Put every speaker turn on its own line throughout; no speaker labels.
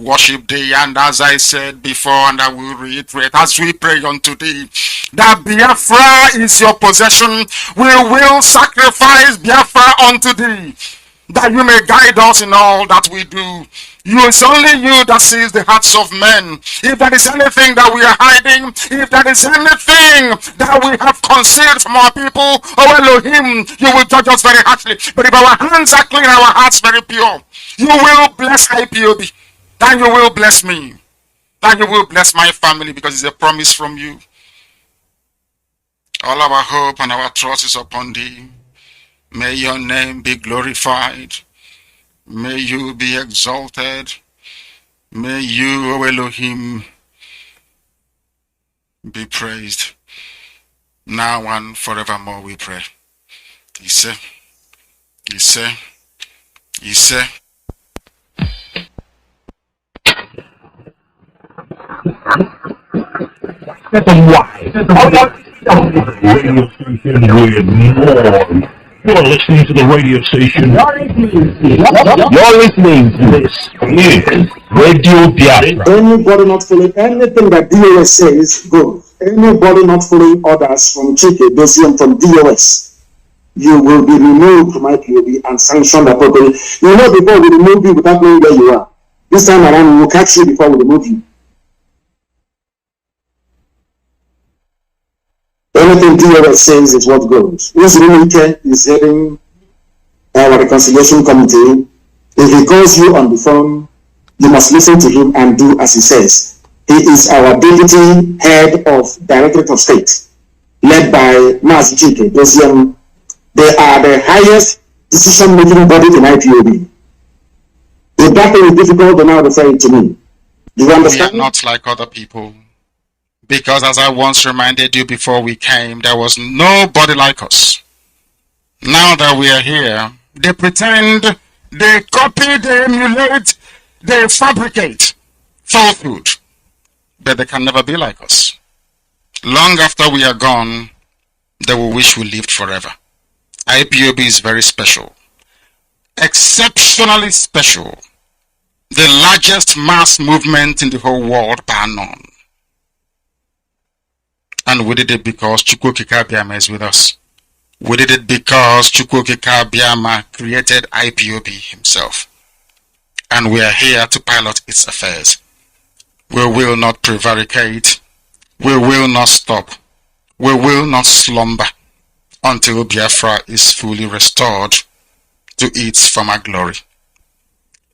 worship thee. And as I said before, and I will reiterate, as we pray unto thee, that Biafra is your possession, we will sacrifice Biafra unto thee, that you may guide us in all that we do. It's only you that sees the hearts of men. If there is anything that we are hiding, if there is anything that we have concealed from our people, oh Elohim, you will judge us very harshly. But if our hands are clean, our hearts very pure, you will bless IPOB, then you will bless me, then you will bless my family, because it's a promise from you. All our hope and our trust is upon thee. May your name be glorified. May you be exalted. May you, O Elohim, be praised. Now and forevermore we pray. Ise.
That's why. Radio station with more. You're listening to the radio station. You're listening to this is Radio Biafra.
Anybody not following anything that DOS says goes. Anybody not following orders from Chike, Dosium, from DOS, you will be removed from IPOB and sanctioned appropriately. You know, before we remove you without knowing where you are. This time around, we will catch you before we remove you. Anything DOS says is what goes. Mr. Nnamdi is heading our reconciliation committee. If he calls you on the phone, you must listen to him and do as he says. He is our deputy head of Directorate of State, led by MAZI IYKE. They are the highest decision-making body in IPOB. If that thing is difficult, then now refer it to me. Do you understand?
We are not like other people. Because as I once reminded you before we came, there was nobody like us. Now that we are here, they pretend, they copy, they emulate, they fabricate falsehood. But they can never be like us. Long after we are gone, they will wish we lived forever. IPOB is very special. Exceptionally special. The largest mass movement in the whole world, bar none. And we did it because Chukwuokike Abiama is with us. We did it because Chukwuokike Abiama created IPOB himself. And we are here to pilot its affairs. We will not prevaricate. We will not stop. We will not slumber until Biafra is fully restored to its former glory.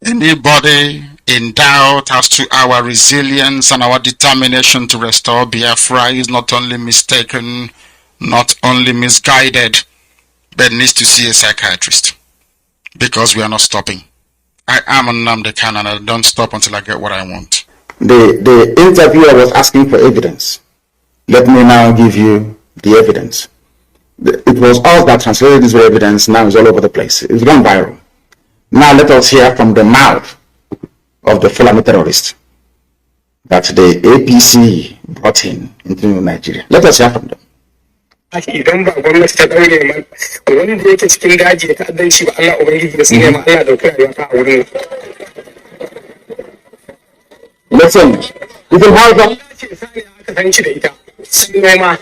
Anybody in doubt as to our resilience and our determination to restore Biafra is not only mistaken, not only misguided, but needs to see a psychiatrist. Because we are not stopping. I am Nnamdi Kanu and I don't stop until I get what I want.
The interviewer was asking for evidence. Let me now give you the evidence. It was us that translated this evidence. Now it's all over the place. It's gone viral. Now let us hear from the mouth of the Fulani terrorist that the APC brought into Nigeria. Let us hear from them.
Idan ba gwamnati ta daure man wanda yake cikin daji da ta'addanci ba Allah ubangiji da sun nema Allah dauki rayuwa ta a wurin.
Listen, you can have them.
Sani aka tanci da ita. Sun nema.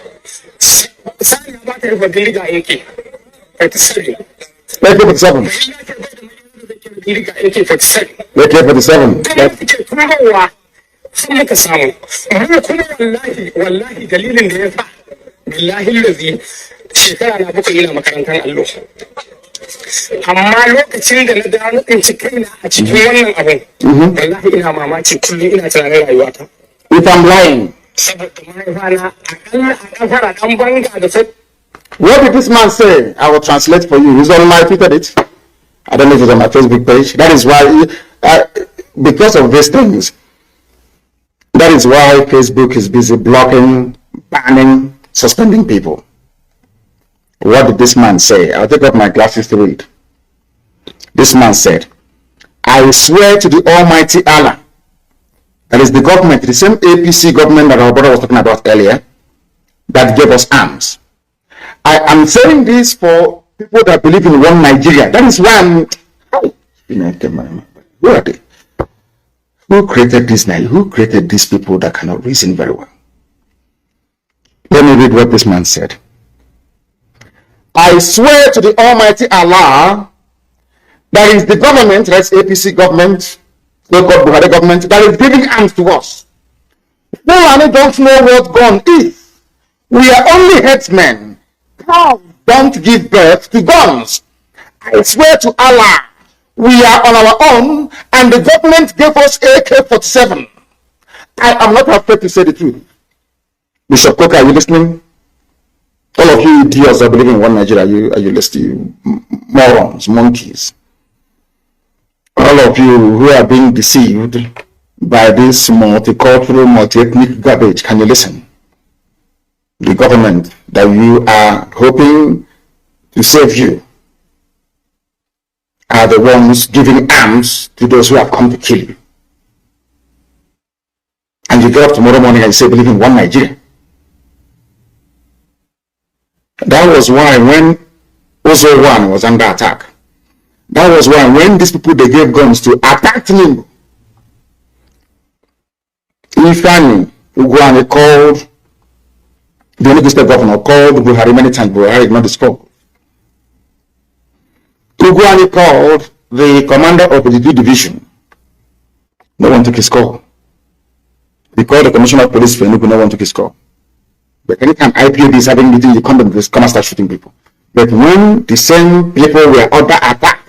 Sani ba ta rufe bindiga yake. 47.
47.
Bindiga yake 47.
47.
Kuma sun muka samu. Amma kuma wallahi dalilin da ya fa billahi lazi shekara na bakwai ina makarantar allo. Amma lokacin da na dawo tsinci kaina a cikin wannan abin wallahi ina mamaki kullum ina tunanin rayuwata.
If I'm lying.
Saboda mahaifana akalla a kafara dan banga da sai.
What did this man say? I will translate for you. He's on my Twitter it. I don't know if it's on my Facebook page. That is why, because of these things, that is why Facebook is busy blocking, banning, suspending people. What did this man say? I'll take off my glasses to read. This man said, I swear to the Almighty Allah, that is the government, the same APC government that our brother was talking about earlier, that gave us arms. I am saying this for people that believe in one Nigeria. That is why I'm... Where are they? Who created this man? Who created these people that cannot reason very well? Let me read what this man said. I swear to the Almighty Allah, that is the government, that's APC government, so-called Buhari government, that is giving arms to us. Fulani don't know what gun is. We are only headsmen. Cows don't give birth to guns. I swear to Allah, we are on our own, and the government gave us AK-47. I am not afraid to say the truth. Bishop Coker, are you listening? All of you idiots that believe in one Nigeria, are you listening? Morons, monkeys. All of you who are being deceived by this multicultural, multi-ethnic garbage, can you listen? The government that you are hoping to save you are the ones giving arms to those who have come to kill you. And you get up tomorrow morning and say, believe in one Nigeria. That was why when Ozo 1 was under attack, that was why when these people, they gave guns to attack Tinubu, Ifani Ugwani called the Enugu State governor, called Buhari many times. Buhari did not respond. Ugwani called the commander of the division. No one took his call. He called the commissioner of police for Enugu. No one took his call. But anytime IPOB is having meeting, you come and start shooting people. But when the same people were under attack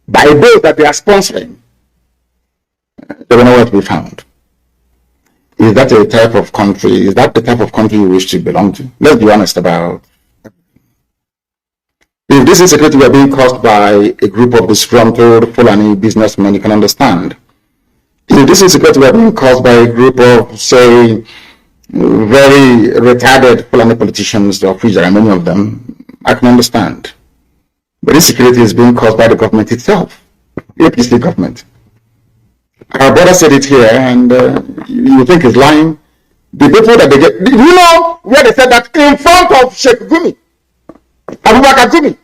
by those that they are sponsoring, they were nowhere to be found. Is that a type of country? Is that the type of country you wish to belong to? Let's be honest about it. If this insecurity were being caused by a group of disgruntled Fulani businessmen, you can understand. If this insecurity were being caused by a group of, say, very retarded Fulani politicians, of which there are many of them, I can understand. But this security is being caused by the government itself, the APC government. Our brother said it here, and you think he's lying. The people that they get, you know where they said that in front of Sheikh Gumi, Abubakar Gumi.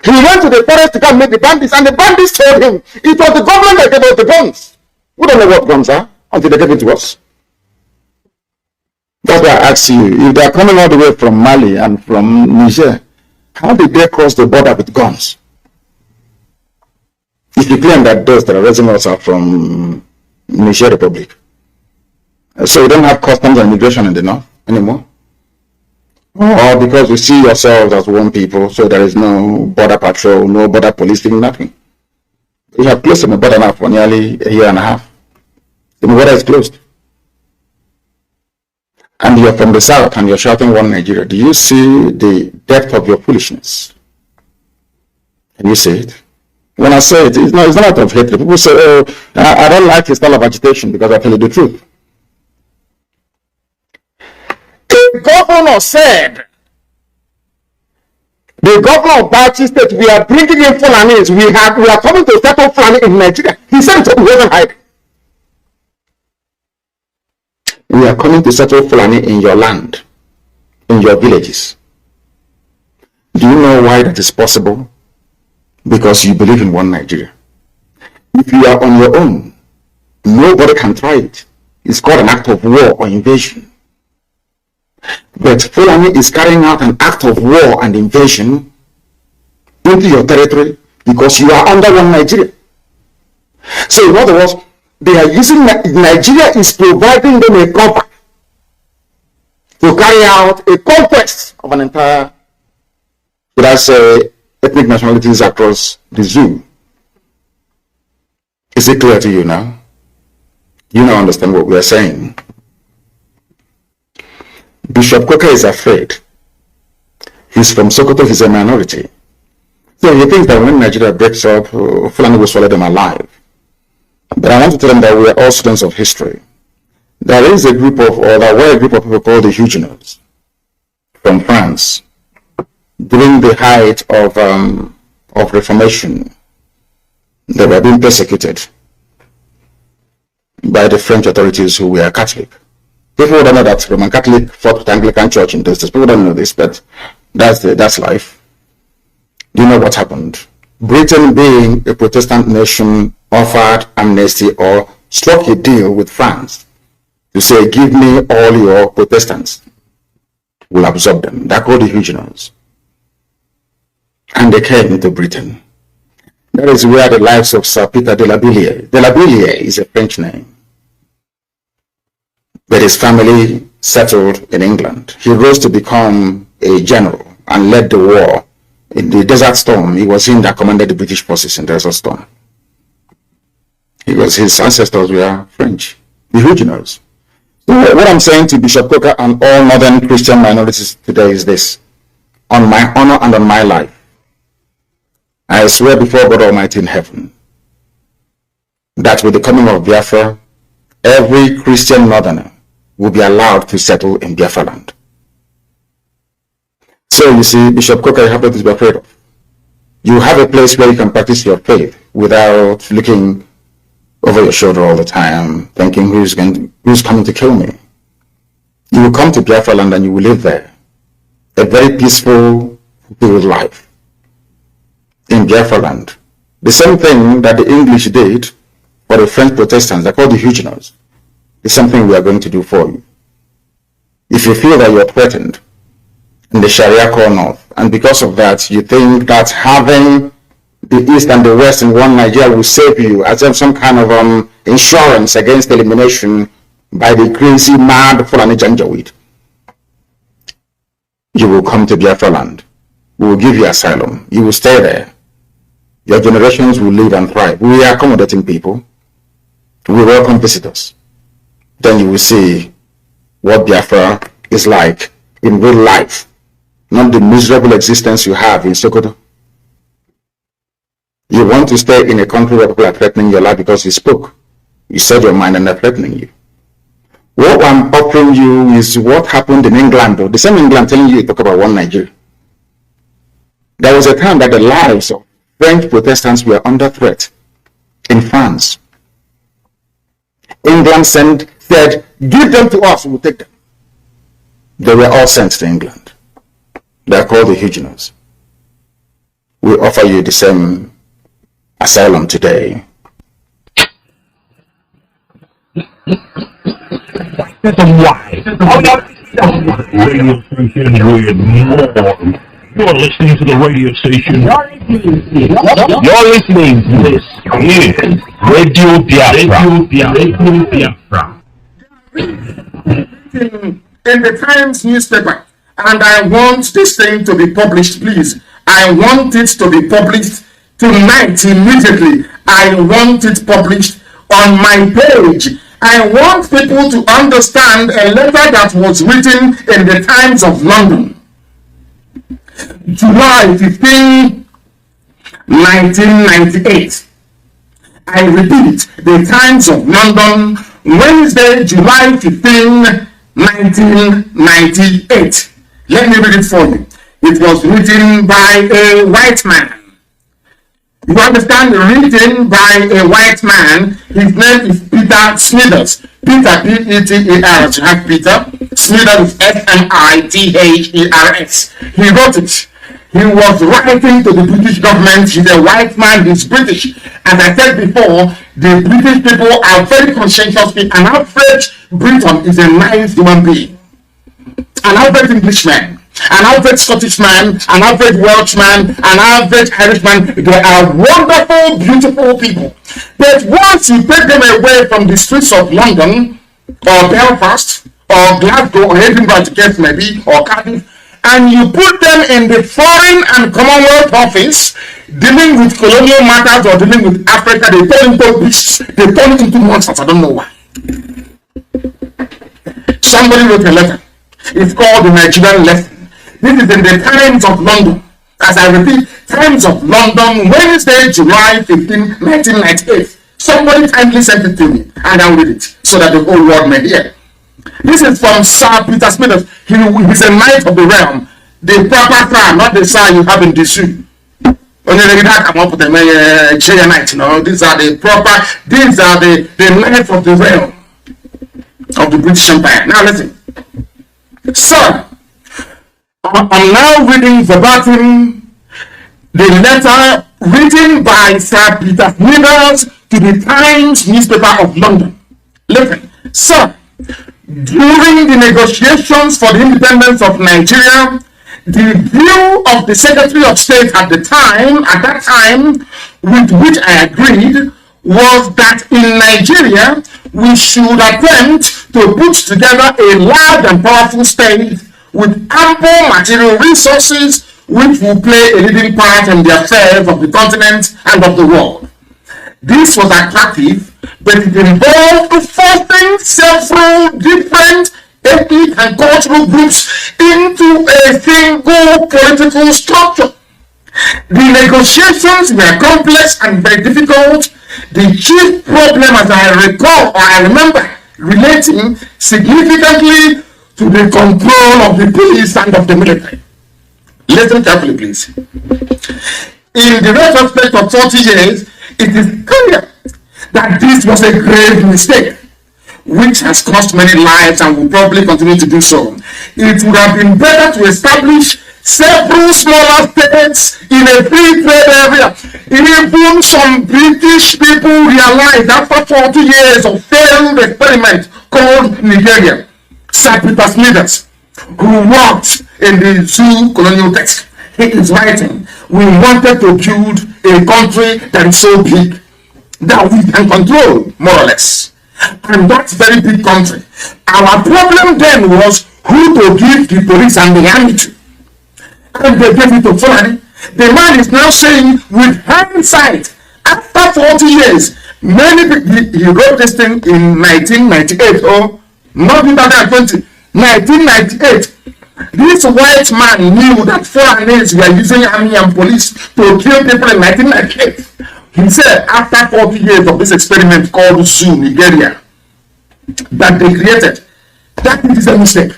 He went to the forest to come meet the bandits, and the bandits told him it was the government that gave us the guns. We don't know what guns are until they give it to us. That's why I ask you, if they are coming all the way from Mali and from Niger, how did they cross the border with guns? If you claim that those terrorism are from Niger Republic, so you don't have customs and immigration in the north anymore? Or because you see yourselves as one people, so there is no border patrol, no border policing, nothing. You have closed the border now for nearly a year and a half. The border is closed. And you're from the south and you're shouting one Nigeria. Do you see the depth of your foolishness? Can you see it? When I say it, it's not out of hatred. People say, oh, I don't like his style of agitation because I tell you the truth. The governor said, the governor of Bauchi State, we are bringing in Fulanis. We are coming to settle Fulani in Nigeria. He said it wasn't hiding. We are coming to settle Fulani in your land, in your villages. Do you know why that is possible? Because you believe in one Nigeria. If you are on your own, nobody can try it. It's called an act of war or invasion. But Fulani is carrying out an act of war and invasion into your territory because you are under one Nigeria. So in other words, they are using Nigeria is providing them a cover to carry out a conquest of an entire, let's say, ethnic nationalities across the zoo. Is it clear to you now? You now understand what we are saying. Bishop Coker is afraid. He's from Sokoto, he's a minority. So he thinks that when Nigeria breaks up, Fulani will swallow them alive. But I want to tell them that we are all students of history. There is a group of, or there were a group of people called the Huguenots from France during the height of Reformation. They were being persecuted by the French authorities who were Catholic. People don't know that Roman Catholic fought with Anglican Church in those days. People don't know this, but that's life. Do you know what happened? Britain, being a Protestant nation offered amnesty or struck a deal with France to say, give me all your Protestants. We'll absorb them. They're called the Huguenots. And they came into Britain. That is where the lives of Sir Peter de la Billière is a French name. But his family settled in England. He rose to become a general and led the war in the Desert Storm. He was him that commanded the British forces in the Desert Storm. His ancestors were French, the Huguenots. So what I'm saying to Bishop Coker and all northern Christian minorities today is this: on my honor and on my life, I swear before God Almighty in heaven that with the coming of Biafra, every Christian northerner will be allowed to settle in Biafra land. So you see, Bishop Coker, you have nothing to be afraid of. You have a place where you can practice your faith without looking over your shoulder all the time, thinking who's coming to kill me. You will come to Biafra land and you will live there. A very peaceful, fulfilled life in Biafra land. The same thing that the English did for the French Protestants, they're called the Huguenots, is something we are going to do for you. If you feel that you're threatened in the Sharia core north, and because of that you think that having the East and the West in one Nigeria will save you as if some kind of insurance against elimination by the crazy, mad Fulani Janjaweed, you will come to Biafra land. We will give you asylum. You will stay there. Your generations will live and thrive. We are accommodating people. We welcome visitors. Then you will see what Biafra is like in real life, not the miserable existence you have in Sokoto. You want to stay in a country where people are threatening your life because you spoke. You said your mind and they're threatening you. What I'm offering you is what happened in England, though. The same England telling you to talk about one Nigeria. There was a time that the lives of French Protestants were under threat in France. England said, give them to us, we'll take them. They were all sent to England. They are called the Huguenots. We offer you the same asylum today.
Why? Radio station with more. You're listening to the radio station. You're listening to this is Radio Biafra.
In the Times newspaper, and I want this thing to be published, please. I want it to be published tonight, immediately. I want it published on my page. I want people to understand a letter that was written in the Times of London, July 15, 1998. I repeat, the Times of London, Wednesday, July 15, 1998. Let me read it for you. It was written by a white man. You understand? Written by a white man. His name is Peter Smithers. Peter, P-E-T-E-R. You have Peter. Smithers, S-M-I-T-H-E-R-S. He wrote it. He was writing to the British government. He's a white man. He's British. As I said before, the British people are very conscientious people. An average Briton is a nice human being. An average Englishman, an average Scottish man, an average Welshman, an average Irishman, they are wonderful, beautiful people. But once you take them away from the streets of London, or Belfast, or Glasgow, or Edinburgh, case maybe, or Cardiff, and you put them in the Foreign and Commonwealth Office, dealing with colonial matters or dealing with Africa, they turn into beasts, they turn into monsters. I don't know why. Somebody wrote a letter. It's called the Nigerian Lesson. This is in the Times of London. As I repeat, Times of London, Wednesday, July 15, 1998. Somebody kindly sent it to me, and I'll read it so that the whole world may hear. This is from Sir Peter Smithers. He's a knight of the realm. The proper Sir, not the Sir you have in the shoe. Only that come up with the knight, you know. These are the proper, these are the knights of the realm of the British Empire. Now listen. Sir, I'm now reading verbatim the letter written by Sir Peter Smithers to the Times newspaper of London. Listen, sir, during the negotiations for the independence of Nigeria, the view of the Secretary of State at that time, with which I agreed, was that in Nigeria, we should attempt to put together a large and powerful state with ample material resources which will play a leading part in the affairs of the continent and of the world. This was attractive, but it involved forcing several different ethnic and cultural groups into a single political structure. The negotiations were complex and very difficult. The chief problem, as I recall or I remember, relating significantly to the control of the police and of the military. Listen carefully, please. In the retrospect of 40 years, it is clear that this was a grave mistake, which has cost many lives and will probably continue to do so. It would have been better to establish several smaller states in a free trade area. Even some British people realized after 40 years of failed experiment called Nigeria. Sir Peter Smithers, who worked in the zoo colonial text, he is writing, we wanted to build a country that is so big that we can control, more or less. And that's very big country. Our problem then was who to give the police and the army to. And they gave it to Fulani. The man is now saying, with hindsight, after 40 years, many people, he wrote this thing in 1998, or not 2020, 1998. This white man knew that foreigners were using army and police to kill people in 1998. He said, after 40 years of this experiment called Zoo, Nigeria, that they created, that it is a mistake.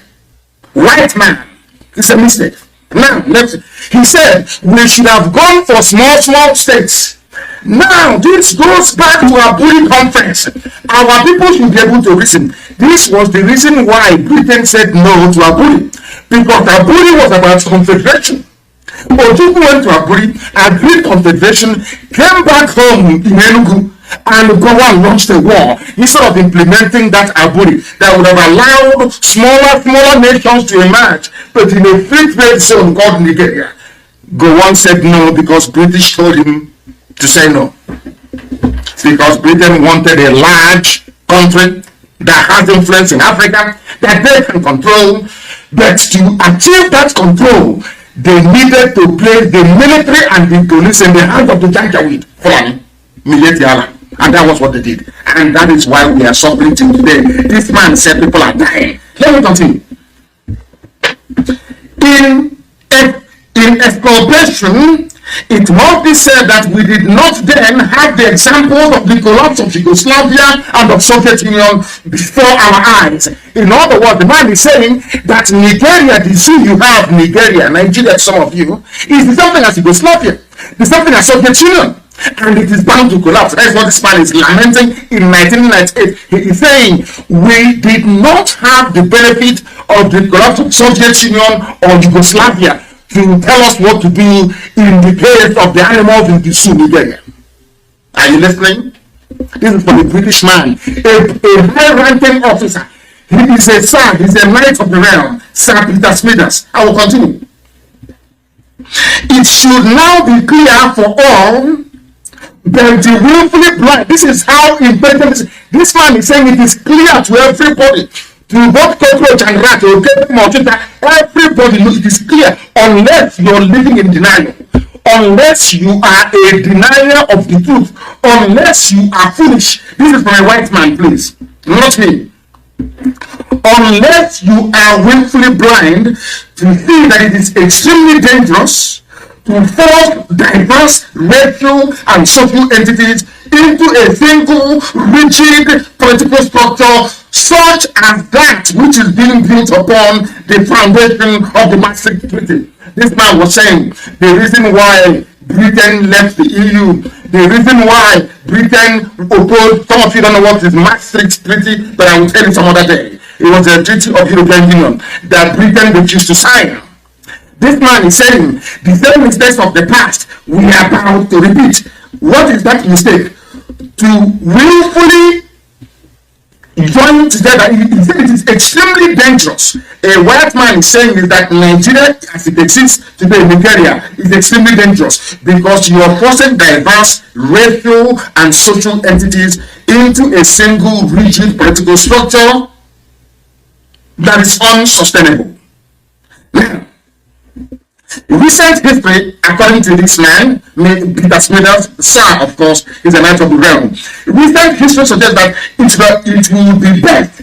White man, it's a mistake. Now, he said, we should have gone for small states. Now, this goes back to our Aburi conference. Our people should be able to reason. This was the reason why Britain said no to Aburi. Because Aburi was about confederation. Ojukwu went to Aburi, agreed confederation, came back home in Enugu, and go and launched a war instead of implementing that Aburi that would have allowed smaller nations to emerge, but in a free trade zone called Nigeria. Gowon said no because British told him to say no. Because Britain wanted a large country that has influence in Africa that they can control, but to achieve that control, they needed to place the military and the police in the hands of the Janjaweed, Fulani, Miletiala. And that was what they did. And that is why we are suffering till today. This man said people are dying. Let me continue. In exculpation, it must be said that we did not then have the examples of the collapse of Yugoslavia and of Soviet Union before our eyes. In other words, the man is saying that Nigeria, the zoo you have, Nigeria, some of you, is the same thing as Yugoslavia, the same thing as Soviet Union. And it is bound to collapse. That's what this man is lamenting in 1998. He is saying we did not have the benefit of the collapse of Soviet Union or Yugoslavia to tell us what to do in the case of the animals in the zoo, Nigeria. Are you listening? This is for the British man, a high-ranking officer. He is a son, he's a knight of the realm, Sir Peter Smithers. I will continue. It should now be clear for all that the willfully blind. This is how important this man is saying. It is clear to everybody, to both cockroach and rat, everybody knows it is clear, unless you're living in denial, unless you are a denier of the truth, unless you are foolish. This is for a white man, please, not me. Unless you are willfully blind to see that it is extremely dangerous to force diverse racial and social entities into a single rigid political structure such as that which is being built upon the foundation of the Maastricht Treaty. This man was saying the reason why Britain left the EU, the reason why Britain opposed, some of you don't know what is Maastricht Treaty, but I will tell you some other day. It was a treaty of European Union that Britain refused to sign. This man is saying the same mistakes of the past we are about to repeat. What is that mistake? to willfully join together. It is extremely dangerous. A white man is saying is that Nigeria, as it exists today, Nigeria, is extremely dangerous because you are forcing diverse racial and social entities into a single rigid political structure that is unsustainable. Now, recent history, according to this man, Peter Smithers, sir, of course, is a knight of the realm. Recent history suggests that it will be best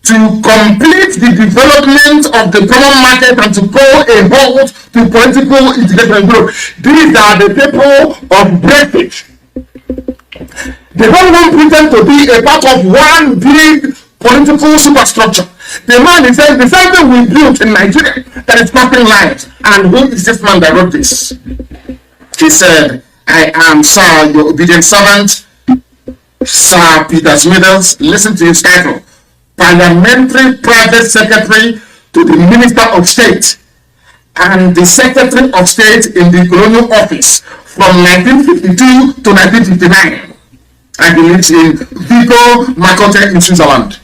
to complete the development of the common market and to call a halt to political integration and growth. These are the people of Brexit. They don't want Britain to be a part of one big political superstructure. The man is saying the same thing we built in Nigeria that is costing lives. And who is this man that wrote this? He said, I am, sir, your obedient servant, Sir Peter Smithers. Listen to his title. Parliamentary Private Secretary to the Minister of State and the Secretary of State in the Colonial Office from 1952 to 1959. And he lives in Vigo, Makote in Switzerland.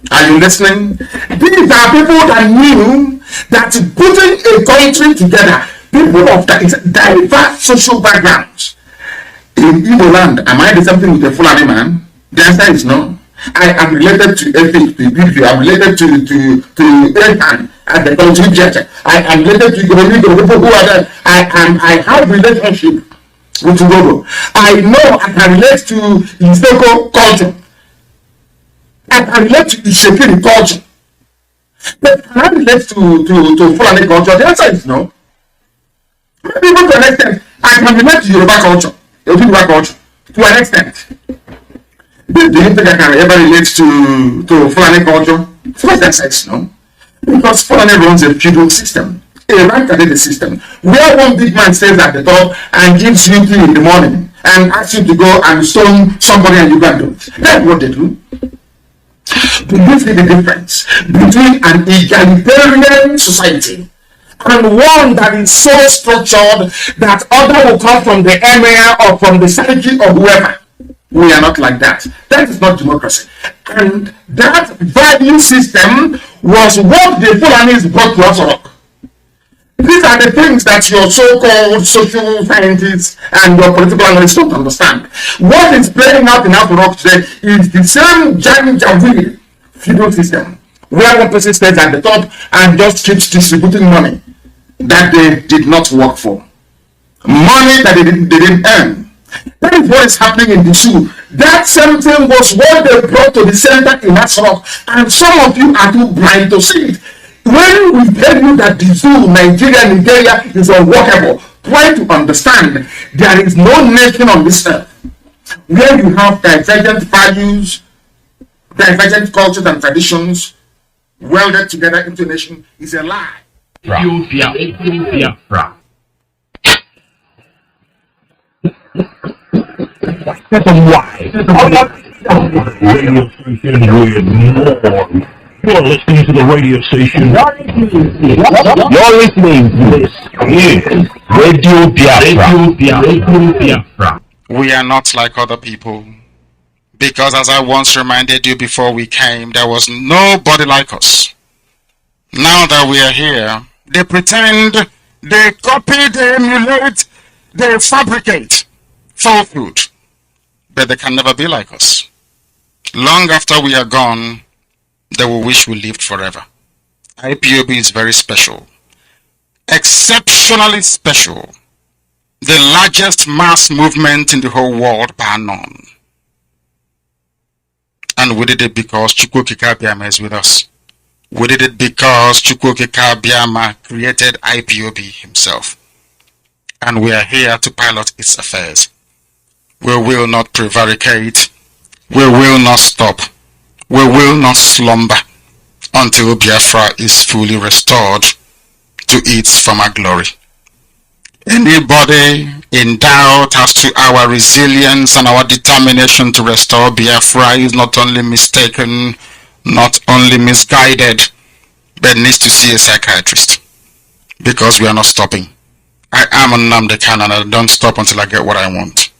Are you listening? These are people that knew that putting a country together, people of diverse social backgrounds. In Igbo land, am I the same thing with a Fulani man? The answer is no. I am related to ethics, to Biafra. I am related to Ethan and the country church. I am related to Igbo people who are there. I have relationship with Igbo. I know I can relate to Isoko culture. I can relate to Ishekiri culture. But can I relate to Fulani culture? The answer is no. Maybe even to an extent, I can relate to Yoruba culture, Yoruba culture, to an extent. Do you think I can ever relate to Fulani culture? Of course, the answer is no. Because Fulani runs a feudal system, a rank-and-dated system, where one big man stays at the top and gives you tea in the morning and asks you to go and stone somebody and you can do it. That's what they do. Do you see the difference between an egalitarian society and one that is so structured that other will come from the emir or from the psyche or whoever? We are not like that. That is not democracy. And that value system was what the Fulanis brought to us. These are the things that your so-called social scientists and your political analysts don't understand. What is playing out in Afro today is the same Janjaweed feudal system, where one person stays at the top and just keeps distributing money that they did not work for. Money that they didn't earn. That is what is happening in the zoo. That same thing was what they brought to the center in Asrock, and some of you are too blind to see it. When we tell you that the zoo, Nigeria is unworkable, try to understand there is no nation on this earth where you have divergent values, divergent cultures and traditions welded together into a nation is a lie.
Biafra. That's a lie. Radio station with more. You're listening to the radio station. You're listening to this is Radio Biafra.
We are not like other people. Because as I once reminded you before we came, there was nobody like us. Now that we are here, they pretend, they copy, they emulate, they fabricate falsehood. But they can never be like us. Long after we are gone, they will wish we lived forever. IPOB is very special. Exceptionally special. The largest mass movement in the whole world bar none. And we did it because Chukwokika Abiyama is with us. We did it because Chukwokika Abiyama created IPOB himself. And we are here to pilot its affairs. We will not prevaricate. We will not stop. We will not slumber until Biafra is fully restored to its former glory. Anybody in doubt as to our resilience and our determination to restore Biafra is not only mistaken, not only misguided, but needs to see a psychiatrist. Because we are not stopping. I am Nnamdi and I don't stop until I get what I want.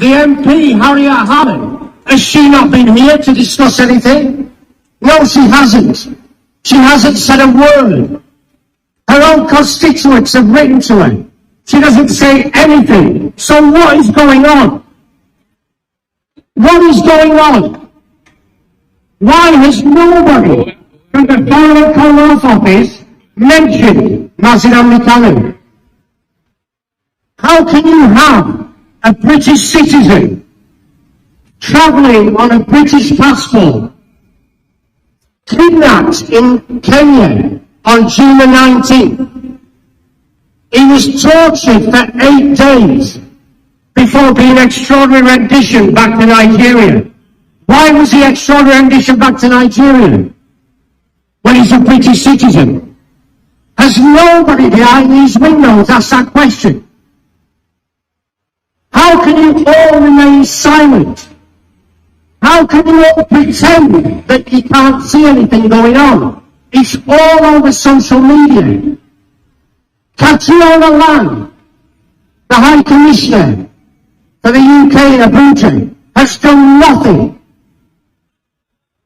The MP, Harriet Harman, has she not been here to discuss anything? No, she hasn't. She hasn't said a word. Her own constituents have written to her. She doesn't say anything. So what is going on? What is going on? Why has nobody from the Foreign Commonwealth Office mentioned MAZI Kanu? How can you have a British citizen travelling on a British passport kidnapped in Kenya on June the 19th? He was tortured for 8 days before being extraordinary rendition back to Nigeria. Why was he extraordinary rendition back to Nigeria when he's a British citizen? Has nobody behind these windows asked that question? How can you all remain silent? How can you all pretend that you can't see anything going on? It's all over social media. Catriona Lang, the High Commissioner for the UK in Abuja, has done nothing.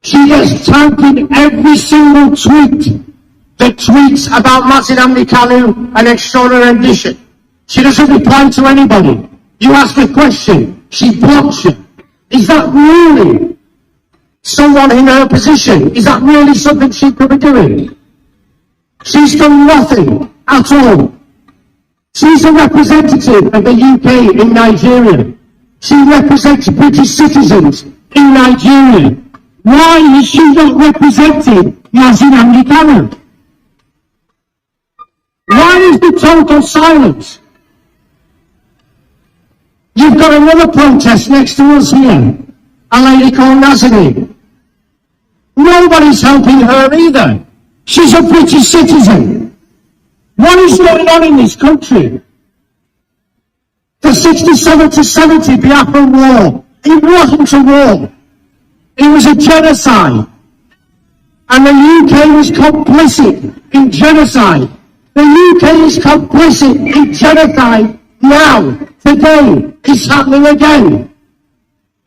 She has tagged in every single tweet that tweets about MAZI Kanu and extraordinary rendition. She doesn't reply to anybody. You ask a question, she blocks you. Is that really someone in her position? Is that really something she could be doing? She's done nothing at all. She's a representative of the UK in Nigeria. She represents British citizens in Nigeria. Why is she not representing MAZI Kanu? Why is the total silence? You've got another protest next to us here, a lady called Nazarene. Nobody's helping her either. She's a British citizen. What is going on in this country? The 67 to 70 Biafra war, it wasn't a war. It was a genocide. And the UK was complicit in genocide. The UK is complicit in genocide now. Today, it's happening again.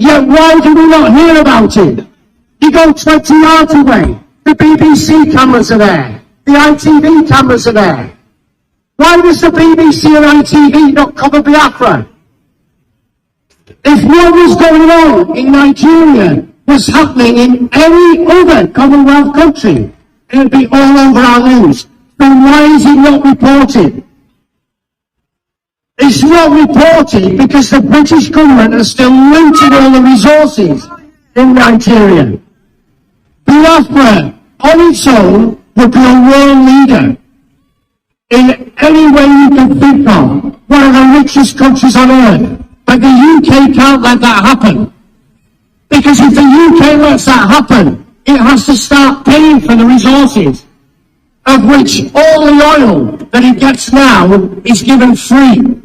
Yet why do we not hear about it? You go 20 yards away, the BBC cameras are there, the ITV cameras are there. Why does the BBC and ITV not cover Biafra? If what was going on in Nigeria was happening in any other Commonwealth country, it would be all over our news. Then why is it not reported? It's not reported because the British government is still looting all the resources in Nigeria. Biafra, on its own, would be a world leader in any way you can think of, one of the richest countries on earth. But the UK can't let that happen. Because if the UK lets that happen, it has to start paying for the resources, of which all the oil that it gets now is given free.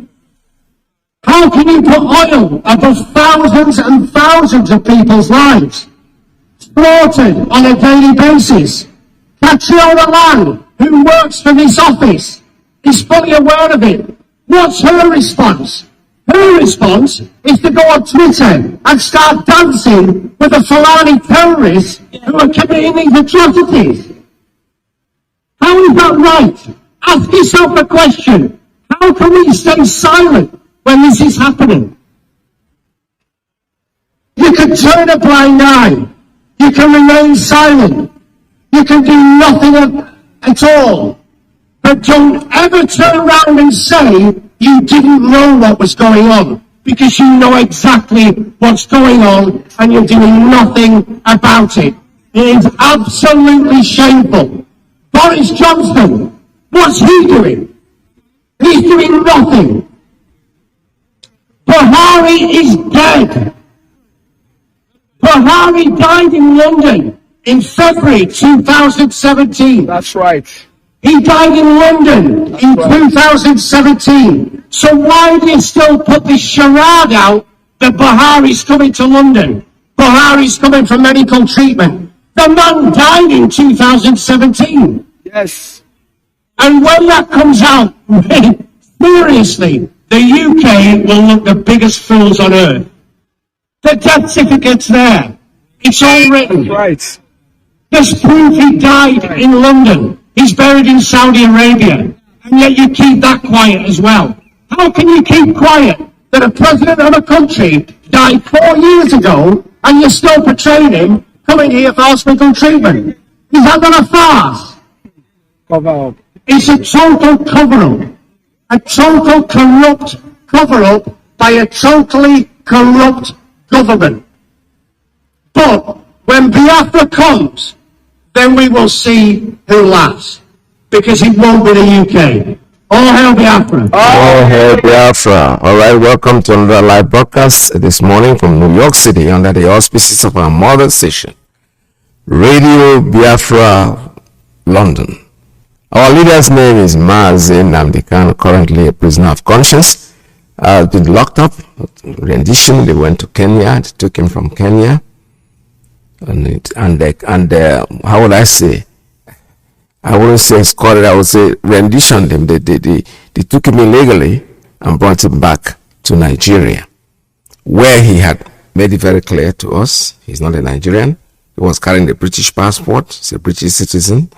How can you put oil above thousands and thousands of people's lives, slaughtered on a daily basis? Catriona Lang, who works for this office, is fully aware of it. What's her response? Her response is to go on Twitter and start dancing with the Fulani terrorists who are committing these atrocities. How is that right? Ask yourself a question. How can we stay silent when this is happening? You can turn a blind eye. You can remain silent. You can do nothing at all. But don't ever turn around and say you didn't know what was going on, because you know exactly what's going on and you're doing nothing about it. It is absolutely shameful. Boris Johnson, what's he doing? He's doing nothing. Buhari is dead. Buhari died in London in February 2017.
That's right.
He died in London in 2017. So why do you still put this charade out that Buhari's coming to London? Buhari's coming for medical treatment. The man died in 2017.
Yes.
And when that comes out, seriously, the UK will look the biggest fools on earth. The death certificate's there. It's all written.
Right.
There's proof he died in London. He's buried in Saudi Arabia. And yet you keep that quiet as well. How can you keep quiet that a president of a country died 4 years ago and you're still portraying him coming here for hospital treatment? Is that not a farce?
Cover up.
It's a total cover-up. A total corrupt cover-up by a totally corrupt government. But when Biafra comes, then we will see who laughs. Because it won't be the UK. All hail Biafra.
All hail Biafra. All right, welcome to another live broadcast this morning from New York City under the auspices of our mother station, Radio Biafra, London. Our leader's name is MAZI Nnamdi, Kanu, currently a prisoner of conscience. Been locked up. Rendition. They went to Kenya. They took him from Kenya. And how would I say? I wouldn't say escorted. I would say renditioned him. They took him illegally and brought him back to Nigeria, where he had made it very clear to us he's not a Nigerian. He was carrying a British passport. He's a British citizen.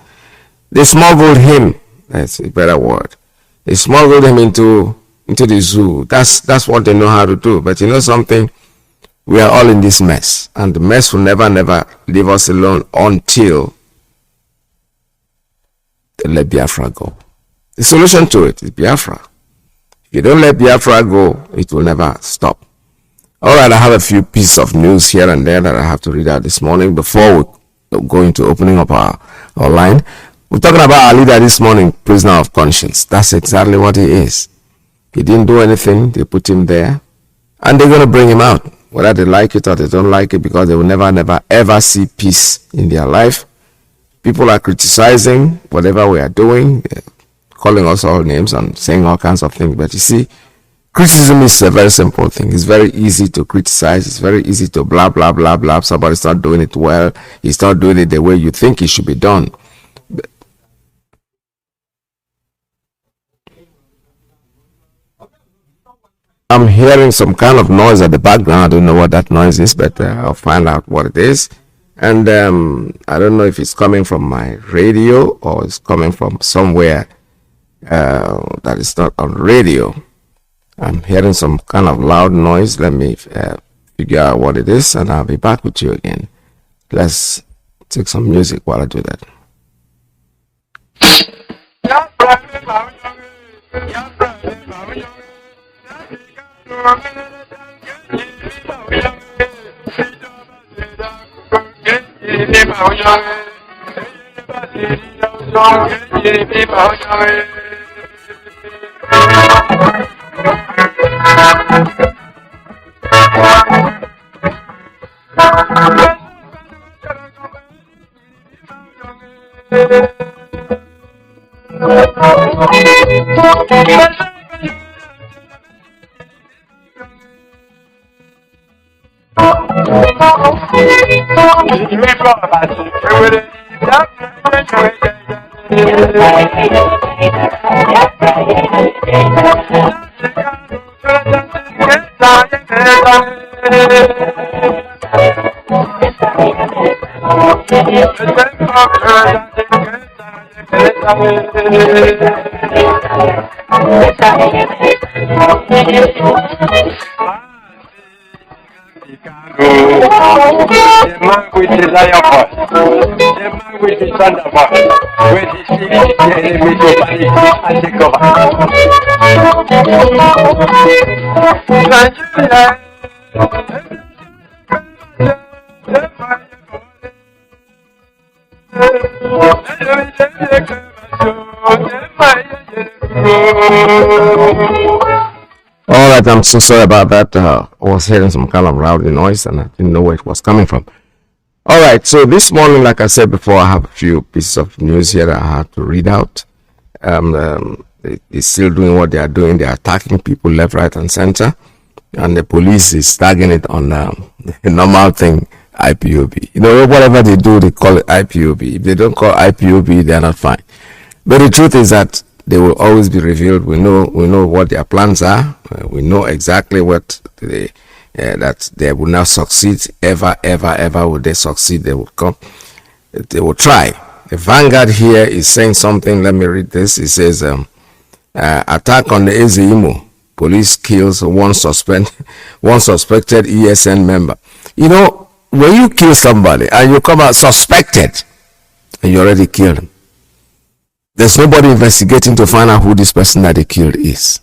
They smuggled him. That's a better word. They smuggled him into the zoo. That's what they know how to do. But you know something? We are all in this mess, and the mess will never leave us alone until they let Biafra go. The solution to it is Biafra. If you don't let Biafra go, it will never stop. All right, I have a few pieces of news here and there that I have to read out this morning before we go into opening up our line. We're talking about our leader this morning, prisoner of conscience. That's exactly what he is. He didn't do anything. They put him there, and they're going to bring him out, whether they like it or they don't like it, because they will never, ever see peace in their life. People are criticizing whatever we are doing, calling us all names and saying all kinds of things. But you see, criticism is a very simple thing. It's very easy to criticize. It's very easy to blah, blah, blah, blah. Somebody's not doing it well. He's not doing it the way you think it should be done. I'm hearing some kind of noise at the background. I don't know what that noise is, but I'll find out what it is. And I don't know if it's coming from my radio or it's coming from somewhere that is not on radio. I'm hearing some kind of loud noise. Let me figure out what it is, and I'll be back with you again. Let's take some music while I do that. Alright, I'm so sorry about that. I was hearing some kind of rowdy noise and I didn't know where it was coming from. Alright, so this morning, like I said before, I have a few pieces of news here that I have to read out. They're still doing what they are doing. They're attacking people left, right, and center. And the police is tagging it on the normal thing, IPOB. You know, whatever they do, they call it IPOB. If they don't call IPOB, they're not fine. But the truth is that they will always be revealed. We know what their plans are. We know exactly what the that they will not succeed ever will they succeed. They will come, they will try. The Vanguard here is saying something. Let me read this. It says, attack on the Ezimo. Police kills one suspected ESN member. You know, when you kill somebody and you come out suspected and you already killed him, there's nobody investigating to find out who this person that they killed is.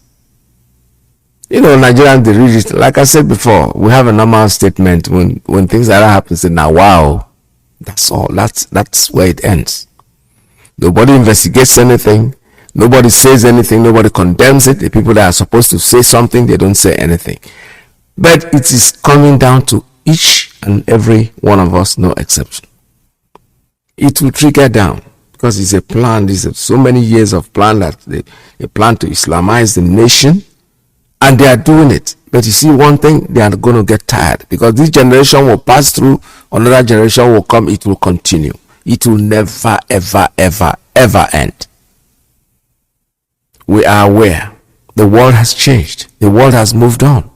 You know, Nigerians, they read it. Like I said before, we have a normal statement when things like that happen. Say, now, wow, that's all. That's where it ends. Nobody investigates anything. Nobody says anything. Nobody condemns it. The people that are supposed to say something, they don't say anything. But it is coming down to each and every one of us, no exception. It will trigger down because it's a plan. There's so many years of plan that they plan to Islamize the nation, and they are doing it. But you see one thing, they are going to get tired because this generation will pass through, another generation will come, it will continue. It will never, ever end. We are aware. The world has changed. The world has moved on.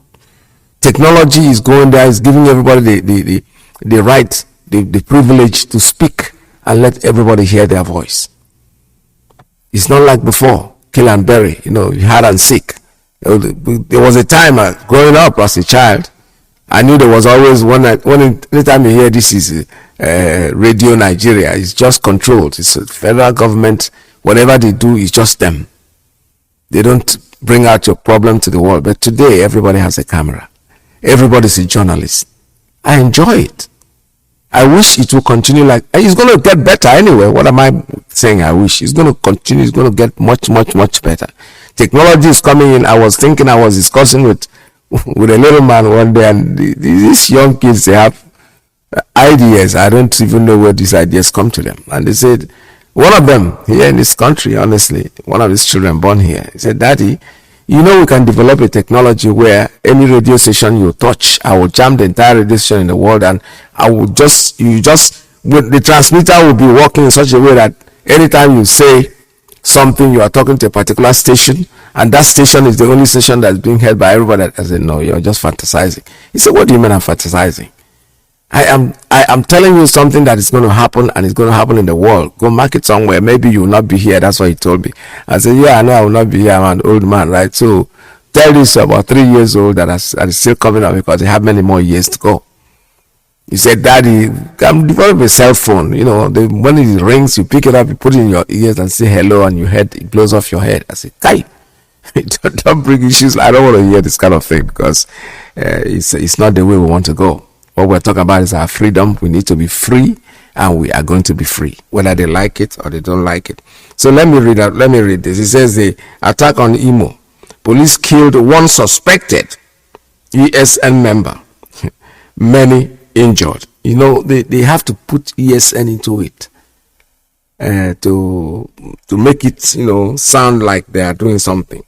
Technology is going there, is giving everybody the right, the privilege to speak and let everybody hear their voice. It's not like before, kill and bury, you know, hide and seek. There was a time growing up as a child, I knew there was always anytime you hear this is Radio Nigeria, it's just controlled. It's a federal government. Whatever they do is just them. They don't bring out your problem to the world. But today, everybody has a camera. Everybody's a journalist. I enjoy it. I wish it will continue like, it's going to get better anyway. What am I saying? I wish it's going to continue. It's going to get much better. Technology is coming in. I was discussing with a little man one day, and these young kids, they have ideas. I don't even know where these ideas come to them. And they said, one of them here in this country, honestly, one of his children born here, he said, Daddy, you know we can develop a technology where any radio station you touch, I will jam the entire radio station in the world, and I will the transmitter will be working in such a way that anytime you say something, you are talking to a particular station, and that station is the only station that's being heard by everybody. I said, no, you're just fantasizing. He said, what do you mean I'm fantasizing? I am telling you something that is going to happen, and it's going to happen in the world. Go mark it somewhere. Maybe you will not be here. That's what he told me. I said, yeah, I know I will not be here. I'm an old man, right? So tell this about 3 years old that is still coming up because they have many more years to go. He said, Daddy, I'm developing a cell phone. You know, when it rings, you pick it up, you put it in your ears and say hello, and your head, it blows off your head. I said, Kai, don't bring issues. I don't want to hear this kind of thing because it's not the way we want to go. What we're talking about is our freedom. We need to be free, and we are going to be free, whether they like it or they don't like it. So let me read this. It says the attack on Imo. Police killed one suspected ESN member. Many injured. You know, they have to put ESN into it to make it, you know, sound like they are doing something.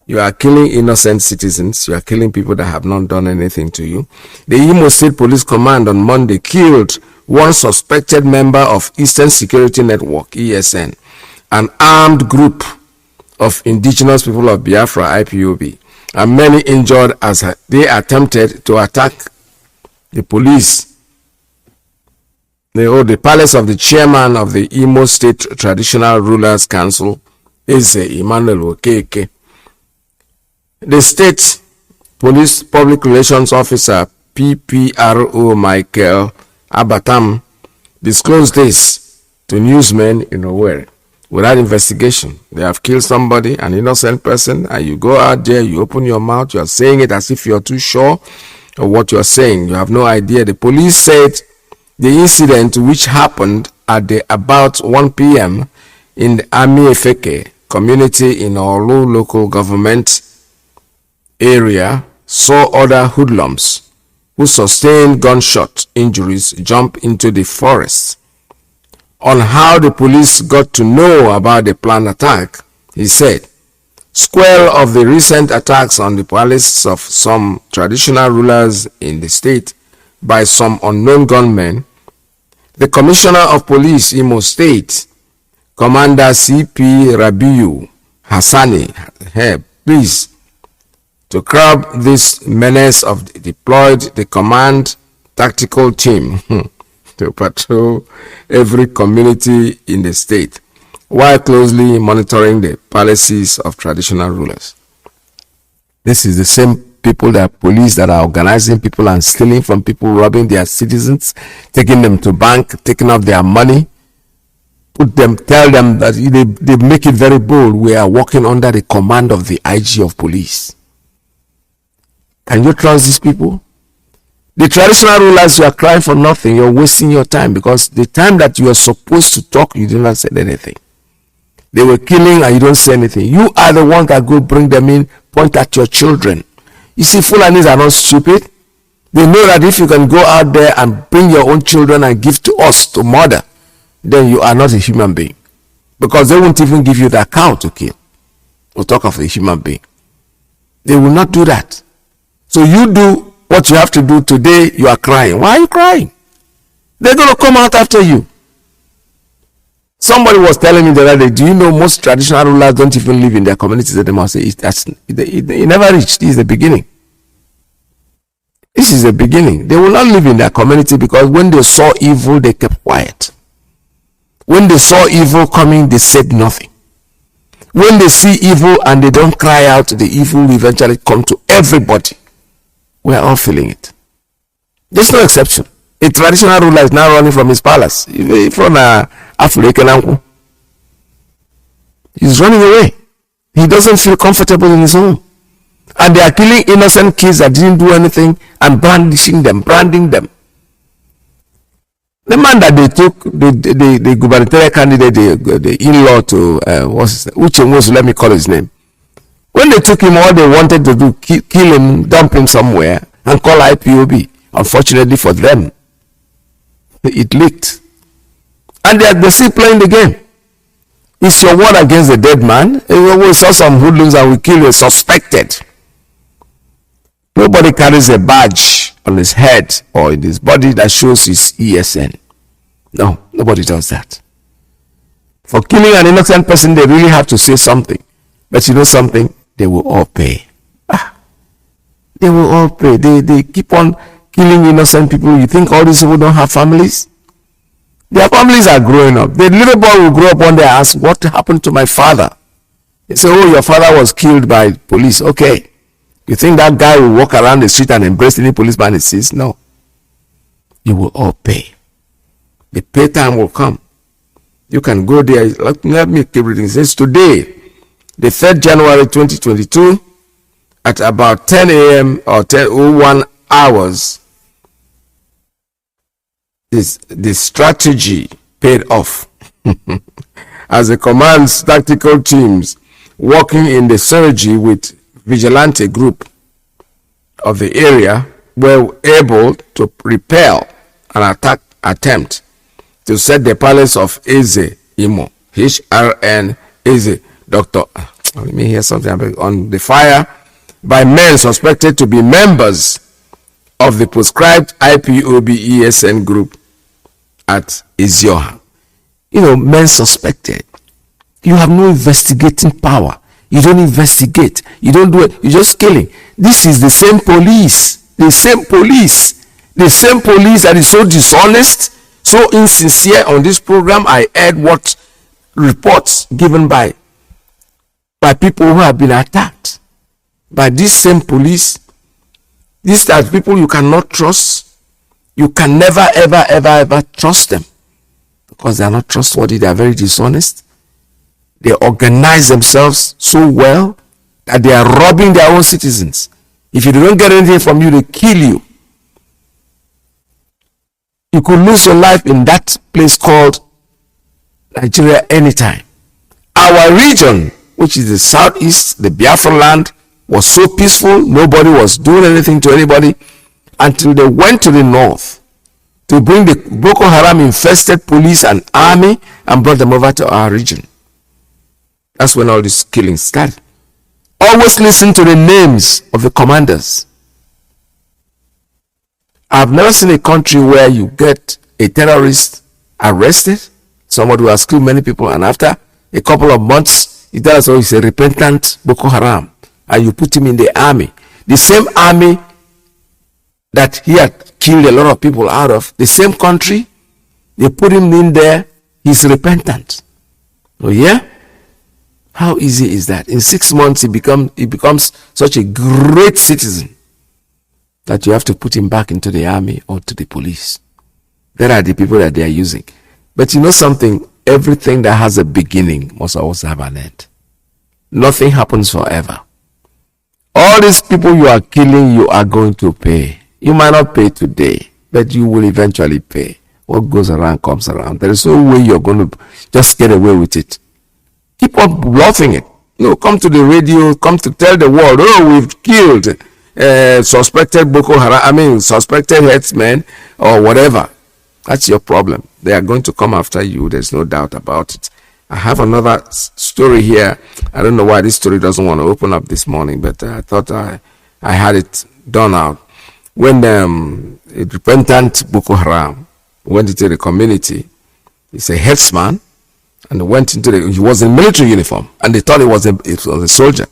You are killing innocent citizens. You are killing people that have not done anything to you. The Imo State Police Command on Monday killed one suspected member of Eastern Security Network, ESN, an armed group of indigenous people of Biafra, IPOB, and many injured as they attempted to attack the police. The palace of the chairman of the Imo State Traditional Rulers Council is Emmanuel Okeke. The state police public relations officer PPRO Michael Abatam disclosed this to newsmen in Owerri. Without investigation, they have killed somebody, an innocent person, and you go out there, you open your mouth, you are saying it as if you're too sure of what you are saying. You have no idea. The police said the incident, which happened at about 1 p.m. in the MAZI IYKE community in Olu local government area, saw other hoodlums who sustained gunshot injuries jump into the forest. On how the police got to know about the planned attack, he said, square of the recent attacks on the palace of some traditional rulers in the state by some unknown gunmen, the Commissioner of Police, Imo State, Commander CP Rabiu Hassani, please, To curb this menace of deployed the command tactical team to patrol every community in the state while closely monitoring the policies of traditional rulers. This is the same people that police that are organizing people and stealing from people, robbing their citizens, taking them to bank, taking out their money. Tell them that they make it very bold. We are working under the command of the IG of police. Can you trust these people? The traditional rulers, you are crying for nothing. You're wasting your time, because the time that you are supposed to talk, you did not say anything. They were killing and you don't say anything. You are the one that go bring them in, point at your children. You see, Fulanis are not stupid. They know that if you can go out there and bring your own children and give to us to murder, then you are not a human being. Because they won't even give you the cow to kill. We'll talk of a human being. They will not do that. So you do what you have to do. Today you are crying. Why are you crying? They're going to come out after you. Somebody was telling me the other day, do you know most traditional rulers don't even live in their communities anymore? Say it never reached. This is the beginning. This is the beginning. They will not live in their community, because when they saw evil, they kept quiet. When they saw evil coming, they said nothing. When they see evil and they don't cry out, the evil will eventually come to everybody. We are all feeling it. There's no exception. A traditional ruler is now running from his palace. From African, he's running away. He doesn't feel comfortable in his home. And they are killing innocent kids that didn't do anything and brandishing them, branding them. The man that they took, the gubernatorial candidate, the in-law to, Uche, let me call his name. When they took him, all they wanted to do, kill him, dump him somewhere, and call IPOB. Unfortunately for them, it leaked. And they're still playing the game. It's your word against the dead man. We saw some hoodlums and we kill a suspected. Nobody carries a badge on his head or in his body that shows his ESN. No, nobody does that. For killing an innocent person, they really have to say something. But you know something? They will all pay. They will all pay. They keep on killing innocent people. You think all these people don't have families? Their families are growing up. The little boy will grow up one day and ask, what happened to my father? They say, oh, your father was killed by police. Okay. You think that guy will walk around the street and embrace any policeman he sees? No. You will all pay. The pay time will come. You can go there. Let me keep reading. It says, today, the 3rd January 2022, at about 10 a.m. or 10:01 hours, the strategy paid off as the command's tactical teams working in the synergy with vigilante group of the area were able to repel an attack attempt to set the palace of Eze Imo, HRN Eze, Dr. Let me hear something on the fire by men suspected to be members of the proscribed IPOB ESN group at Izioha. You know, men suspected. You have no investigating power. You don't investigate. You don't do it. You're just killing. This is the same police. The same police. The same police that is so dishonest, so insincere on this program. I heard what reports given by people who have been attacked by this same police. These are people you cannot trust. You can never, ever, ever, ever trust them, because they are not trustworthy. They are very dishonest. They organize themselves so well that they are robbing their own citizens. If you don't get anything from you, they kill you. You could lose your life in that place called Nigeria anytime. Our region, which is the southeast, the Biafra land, was so peaceful. Nobody was doing anything to anybody until they went to the north to bring the Boko Haram infested police and army and brought them over to our region. That's when all this killing started. Always listen to the names of the commanders. I've never seen a country where you get a terrorist arrested, somebody who has killed many people, and after a couple of months, you tell us, oh, he's a repentant Boko Haram, and you put him in the army. The same army that he had killed a lot of people out of, the same country, they put him in there, he's repentant. Oh yeah? How easy is that? In 6 months, he becomes such a great citizen that you have to put him back into the army or to the police. There are the people that they are using. But you know something? Everything that has a beginning must also have an end. Nothing happens forever. All these people you are killing, you are going to pay. You might not pay today, but you will eventually pay. What goes around comes around. There is no way you're going to just get away with it. Keep on bluffing it. No, come to the radio, come to tell the world, oh, we've killed suspected suspected headsmen or whatever. That's your problem. They are going to come after you. There's no doubt about it. I have another story here. I don't know why this story doesn't want to open up this morning, but I thought I had it done out. When a repentant Boko Haram went into the community, he's a headsman, and he was in military uniform, and they thought it was a soldier.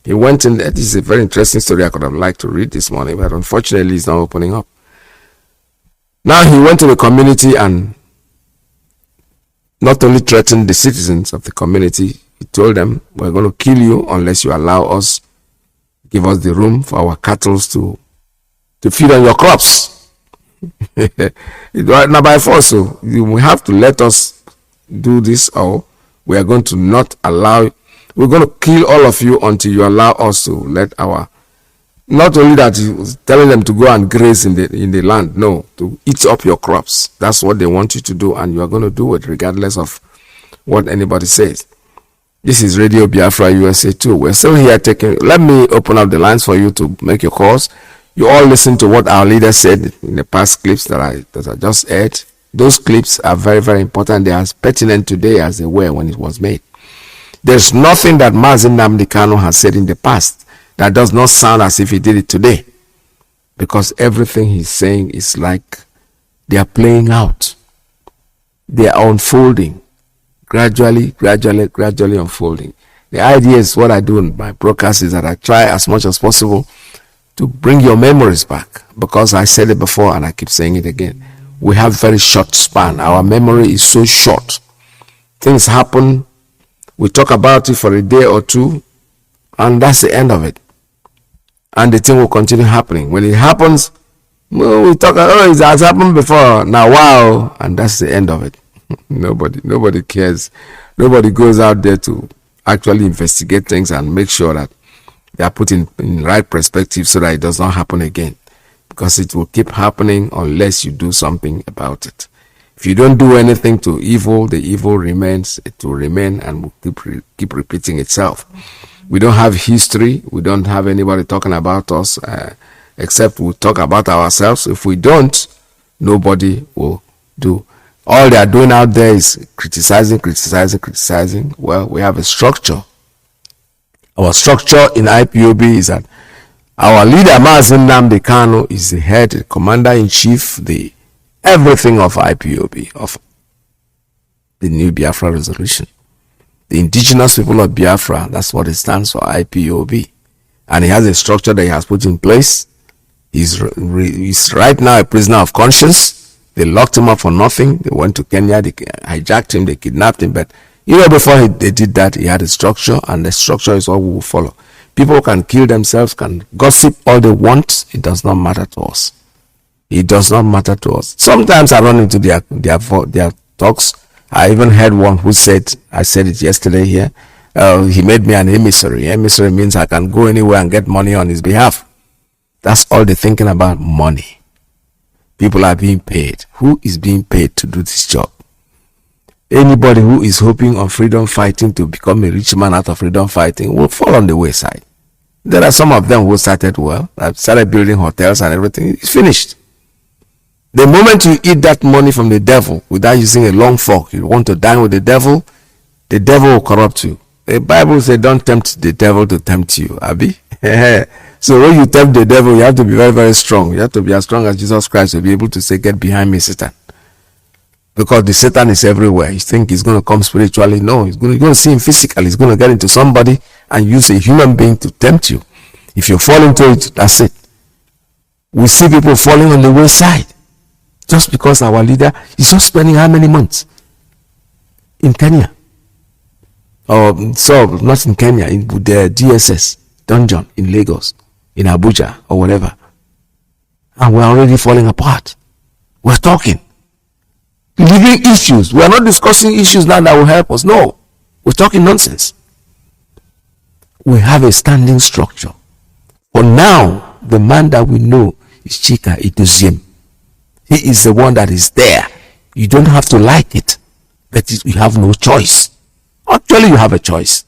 He went in. This is a very interesting story I could have liked to read this morning, but unfortunately it's not opening up. Now he went to the community and not only threatened the citizens of the community, he told them, we're going to kill you unless you allow us, give us the room for our cattle to feed on your crops. Now by force, so you have to let us do this, or we are going to we're going to kill all of you until you allow us to let not only that he was telling them to go and graze in the land, no, to eat up your crops. That's what they want you to do, and you are going to do it regardless of what anybody says. This is Radio Biafra USA 2. We're still here let me open up the lines for you to make your calls. You all listen to what our leader said in the past clips that I just aired. Those clips are very, very important. They are as pertinent today as they were when it was made. There's nothing that MAZI Nnamdi Kanu has said in the past that does not sound as if he did it today, because everything he's saying is like they are playing out. They are unfolding, gradually unfolding. The idea is, what I do in my broadcast is that I try as much as possible to bring your memories back, because I said it before and I keep saying it again. We have very short span. Our memory is so short. Things happen, we talk about it for a day or two, and that's the end of it. And the thing will continue happening. When it happens, we talk, oh, it has happened before. Now, wow. And that's the end of it. Nobody cares. Nobody goes out there to actually investigate things and make sure that they are put in right perspective so that it does not happen again. Because it will keep happening unless you do something about it. If you don't do anything to evil, the evil remains. It will remain and will keep repeating itself. We don't have history. We don't have anybody talking about us, except we talk about ourselves. If we don't, nobody will do. All they are doing out there is criticizing. Well, we have a structure. Our structure in IPOB is that our leader, MAZI Nnamdi Kanu, is the head, the commander-in-chief, the everything of IPOB, of the new Biafra resolution. The indigenous people of Biafra, that's what it stands for, IPOB. And he has a structure that he has put in place. He's right now a prisoner of conscience. They locked him up for nothing. They went to Kenya, they hijacked him, they kidnapped him. But before they did that, he had a structure, and the structure is what we will follow. People can kill themselves, can gossip all they want. It does not matter to us. It does not matter to us. Sometimes I run into their talks. I even heard one who said, I said it yesterday here, he made me an emissary. Emissary means I can go anywhere and get money on his behalf. That's all they're thinking about, money. People are being paid. Who is being paid to do this job? Anybody who is hoping on freedom fighting to become a rich man out of freedom fighting will fall on the wayside. There are some of them who started well, started building hotels and everything. It's finished. The moment you eat that money from the devil without using a long fork, you want to dine with the devil will corrupt you. The Bible says, don't tempt the devil to tempt you, Abi. So when you tempt the devil, you have to be very, very strong. You have to be as strong as Jesus Christ to be able to say, get behind me, Satan. Because the Satan is everywhere. You think he's going to come spiritually? No, you're going to see him physically. He's going to get into somebody and use a human being to tempt you. If you fall into it, that's it. We see people falling on the wayside just because our leader is just spending how many months in Kenya? Or so not in Kenya, in the DSS dungeon in Lagos, in Abuja, or whatever. And we're already falling apart. We're talking. Leaving issues. We're not discussing issues now that will help us. No. We're talking nonsense. We have a standing structure. For now, the man that we know is Chika Idoziem. He is the one that is there. You don't have to like it, but you have no choice. Actually, you have a choice.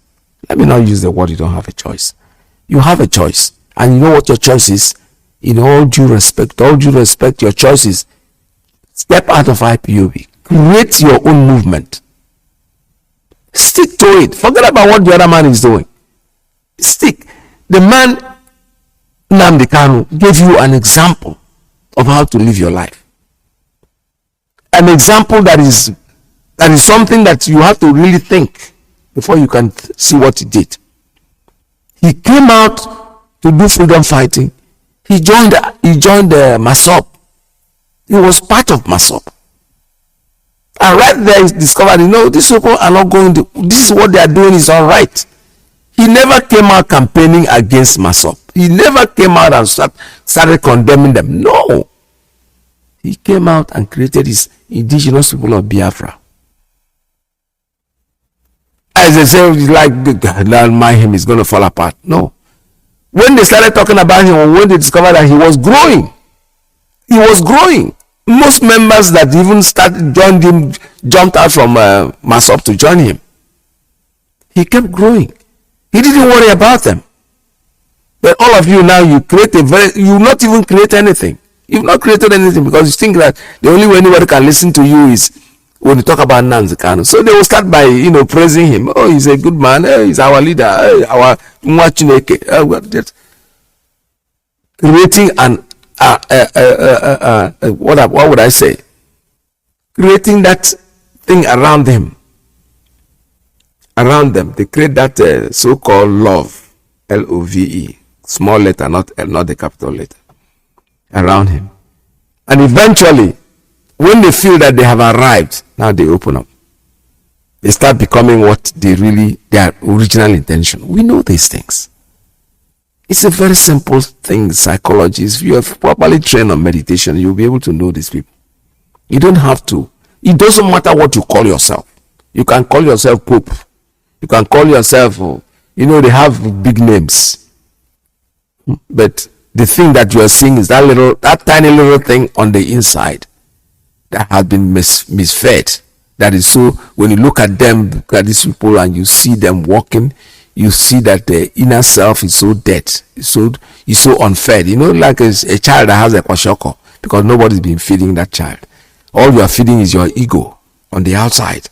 Let me not use the word you don't have a choice. You have a choice. And you know what your choice is? In all due respect, your choice is step out of IPOB. Create your own movement. Stick to it. Forget about what the other man is doing. Stick. The man, Nnamdi Kanu, gave you an example of how to live your life. An example that is something that you have to really think before you can see what he did. He came out to do freedom fighting. He joined MASOP. He was part of MASOP. And right there he discovered, these people are not going to, this is what they are doing is all right. He never came out campaigning against MASOP. He never came out and started condemning them. No. He came out and created his indigenous people of Biafra. As they say, like, now mind him, he's going to fall apart. No. When they started talking about him, when they discovered that he was growing. Most members that even joined him, jumped out from MASOP to join him. He kept growing. He didn't worry about them. But all of you now, you not even create anything. You've not created anything because you think that the only way anybody can listen to you is when you talk about Nnamdi Kanu. So they will start by, praising him. Oh, he's a good man. Hey, he's our leader. Hey, our Mwachineke. Creating an what would I say? Creating that thing around him. Around them, they create that so-called love, L-O-V-E, small letter, not the capital letter, around him. And eventually, when they feel that they have arrived, now they open up. They start becoming what their original intention. We know these things. It's a very simple thing, psychology. If you are properly trained on meditation, you'll be able to know these people. You don't have to. It doesn't matter what you call yourself. You can call yourself Pope. You can call yourself, they have big names. But the thing that you are seeing is that tiny little thing on the inside that has been misfed. That is so, when you look at them, look at these people and you see them walking, you see that the inner self is so dead, it's so unfed. Like a child that has a kwashoko, because nobody's been feeding that child. All you are feeding is your ego on the outside.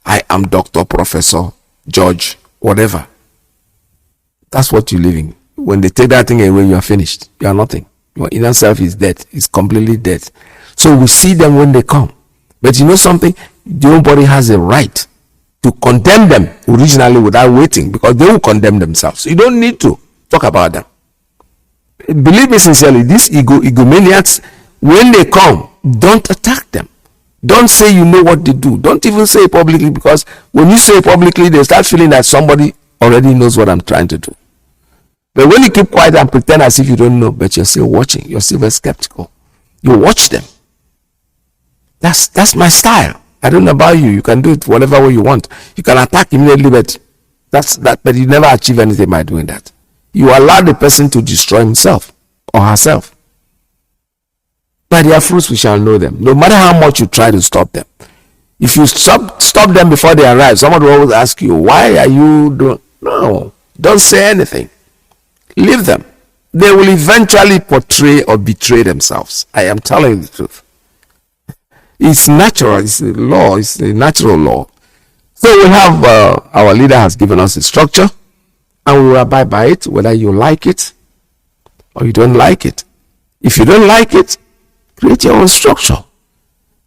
I am doctor, professor, judge, whatever. That's what you're living. When they take that thing away, you are finished. You are nothing. Your inner self is dead. It's completely dead. So we see them when they come. But you know something? Nobody has a right to condemn them originally without waiting, because they will condemn themselves. You don't need to talk about them. Believe me sincerely, these egomaniacs, when they come, don't attack them. Don't say you know what they do. Don't even say it publicly, because when you say it publicly, they start feeling that somebody already knows what I'm trying to do. But when you keep quiet and pretend as if you don't know, but you're still watching, you're still very skeptical, you watch them. That's my style. I don't know about you. You can do it whatever way you want. You can attack immediately, but but you never achieve anything by doing that. You allow the person to destroy himself or herself. By their fruits we shall know them. No matter how much you try to stop them. If you stop them before they arrive, someone will always ask you, why are you doing? No, don't say anything. Leave them. They will eventually portray or betray themselves. I am telling you the truth. It's natural. It's the law. It's the natural law. So we have our leader has given us a structure, and we will abide by it, whether you like it or you don't like it. If you don't like it, create your own structure.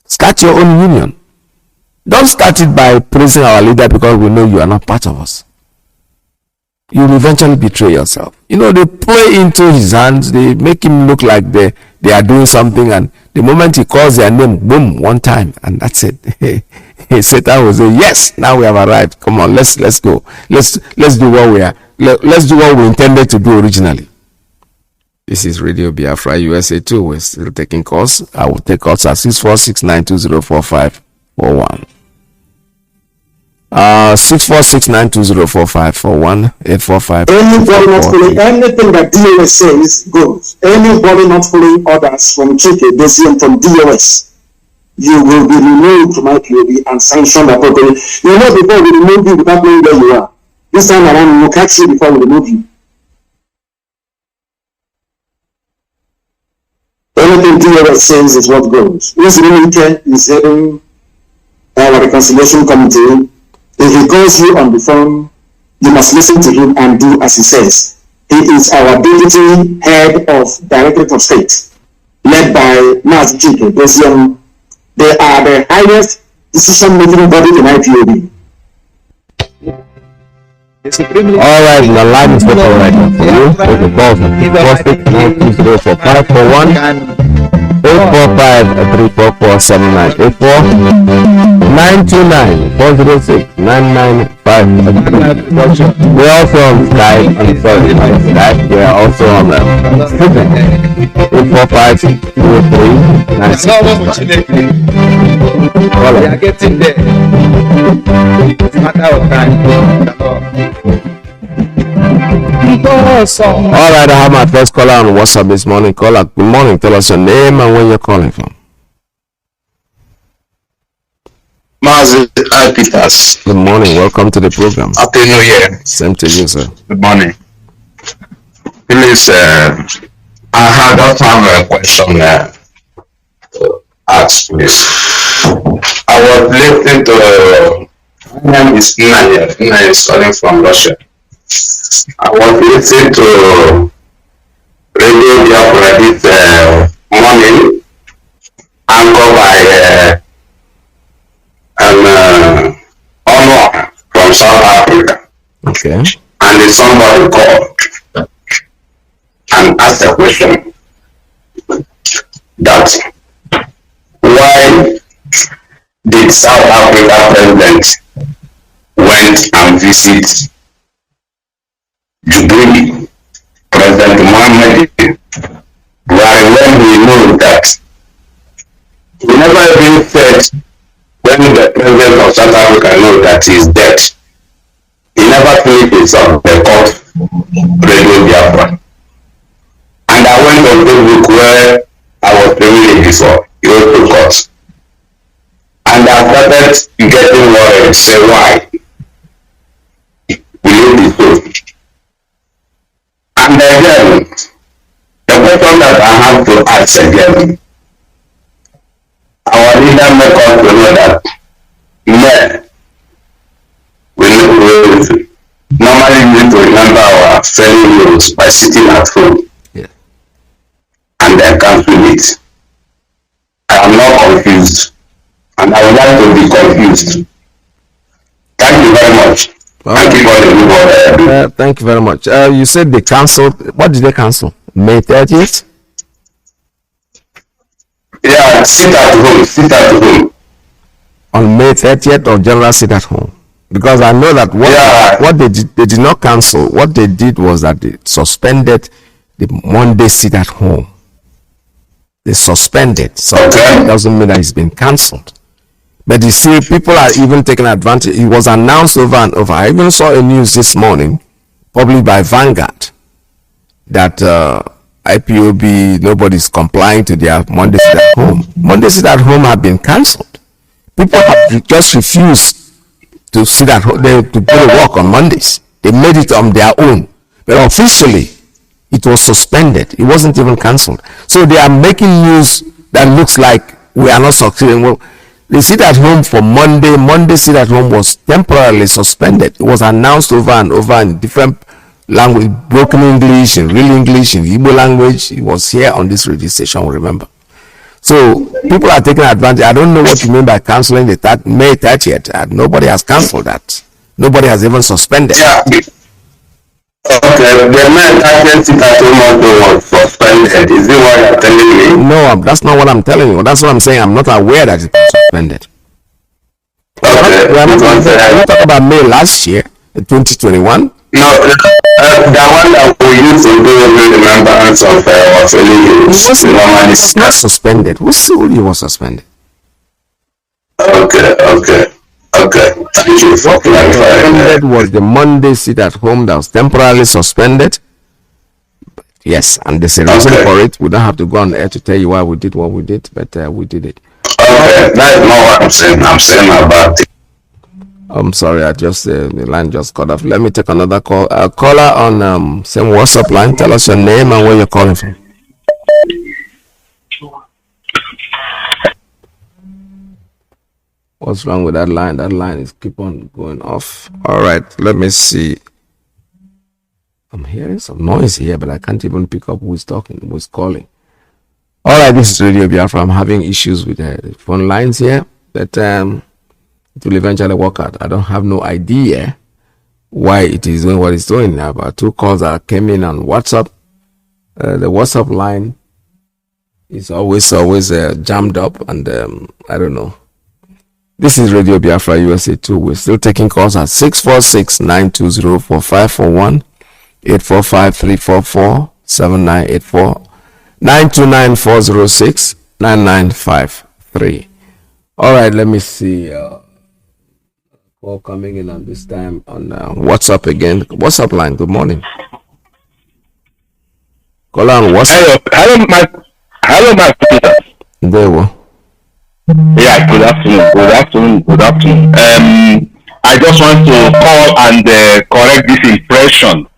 Start your own union. Don't start it by praising our leader because we know you are not part of us. you will eventually betray yourself. You know, they play into his hands, they make him look like they are doing something, and the moment he calls their name, boom, one time, and that's it. Satan will say, yes, now we have arrived. Come on, let's go. Let's do what let's do what we intended to do originally. This is Radio Biafra USA 2. We're still taking calls. I will take calls at 646-920-4541. 646-920-4541, 845.
Anybody not following anything that DOS says goes. Anybody not following orders from Chike, from DOS, you will be removed from IPOB and sanctioned appropriately. You know, before we remove you without knowing where you are. This time around, we will catch you before we remove you. Anything DOS says is what goes. Mr. Nnamdi is heading our reconciliation committee. If he calls you on the phone, you must listen to him and do as he says. He is our deputy head of Directorate of State, led by MAZI IYKE. They are the highest decision-making body in IPOB.
All right, the line is open right now for you. Take the calls at 646-920-4541, 845-344-7984, 929-406-9955. We're also on Skype. I'm sorry, not Skype. We're also on Twitter. 845-203-9655.
We are getting there. It's a matter of time.
All right, I have my first caller on WhatsApp this morning. Caller, good morning. Tell us your name and where you're calling from.
MAZI IYKE.
Good morning. Welcome to the program.
Happy New Year.
Same to you, sir.
Good morning. Please, I just have a question to ask, please. I was listening to, my name is Nnamdi. Nnamdi is calling from Russia. I was listening to Radio Biafra this morning, anchored by Honor from South Africa.
Okay.
And somebody called and asked a question that why did South Africa president went and visit Djibouti, President Mohammed, while when we know that he never even said when the president of South Africa knows that he is dead, he never finished his song, they called Radio Biafra. And I went on Facebook where I was reading it before, he was to court. And I started getting worried, say why? Will it be so? And again, the question that I have to ask again, our leader make us to know that men normally need to remember our failures by sitting at home.
Yeah.
And then cancel it. I am not confused, and I would like to be confused. Thank you very much. Thank you for the good.
Thank you very much. You said they cancelled. What did they cancel? May 30th?
Yeah, sit at home. Sit at home.
On May 30th of General sit at home. Because I know that what they did not cancel. What they did was that they suspended the Monday sit at home. They suspended. So it doesn't mean that it's been cancelled. But you see, people are even taking advantage. It was announced over and over. I even saw a news this morning, probably by Vanguard, that IPOB, nobody's complying to their Monday sit at home. Monday sit at home have been cancelled. People have just refused to sit at home, to go to work on Mondays. They made it on their own. But officially, it was suspended. It wasn't even cancelled. So they are making news that looks like we are not succeeding. Well, they sit at home for Monday. Monday sit at home was temporarily suspended. It was announced over and over in different language, broken English, in real English, in Igbo language. It was here on this radio station, remember. So people are taking advantage. I don't know what you mean by cancelling the May 30th. Nobody has cancelled that. Nobody has even suspended.
Yeah. Okay, the man target sit at home was suspended. Is it what you're telling me?
No, that's not what I'm telling you. That's what I'm saying. I'm not aware that it was suspended.
Okay,
We're not talking about May last year, in 2021.
No, the one that we used to do every remembrance of
It's not suspended. Who told you was suspended?
Okay. Thank you for clarifying.
Suspended was the Monday sit at home that was temporarily suspended. Yes, and there's a reason for it. We don't have to go on air to tell you why we did what we did, but we did it.
Okay, that's not what I'm saying. I'm saying about it.
I'm sorry, I just the line just cut off. Let me take another call. Caller on same WhatsApp line. Tell us your name and where you're calling from. What's wrong with that line? That line is keep on going off. All right, let me see. I'm hearing some noise here, but I can't even pick up who's talking, who's calling. All right, this is Radio Biafra. I'm having issues with the phone lines here, but it will eventually work out. I don't have no idea why it is doing what it's doing now. But 2 calls that came in on WhatsApp. The WhatsApp line is always jammed up, and I don't know. This is Radio Biafra USA 2. We're still taking calls at 646-920-4541, 845-344-7984, 929-406-9953. All right, let me see. Call coming in on this time on WhatsApp again. WhatsApp line. Good morning. Call on WhatsApp.
Hello, my Peter.
There we.
Yeah, good afternoon. I just want to call and correct this impression.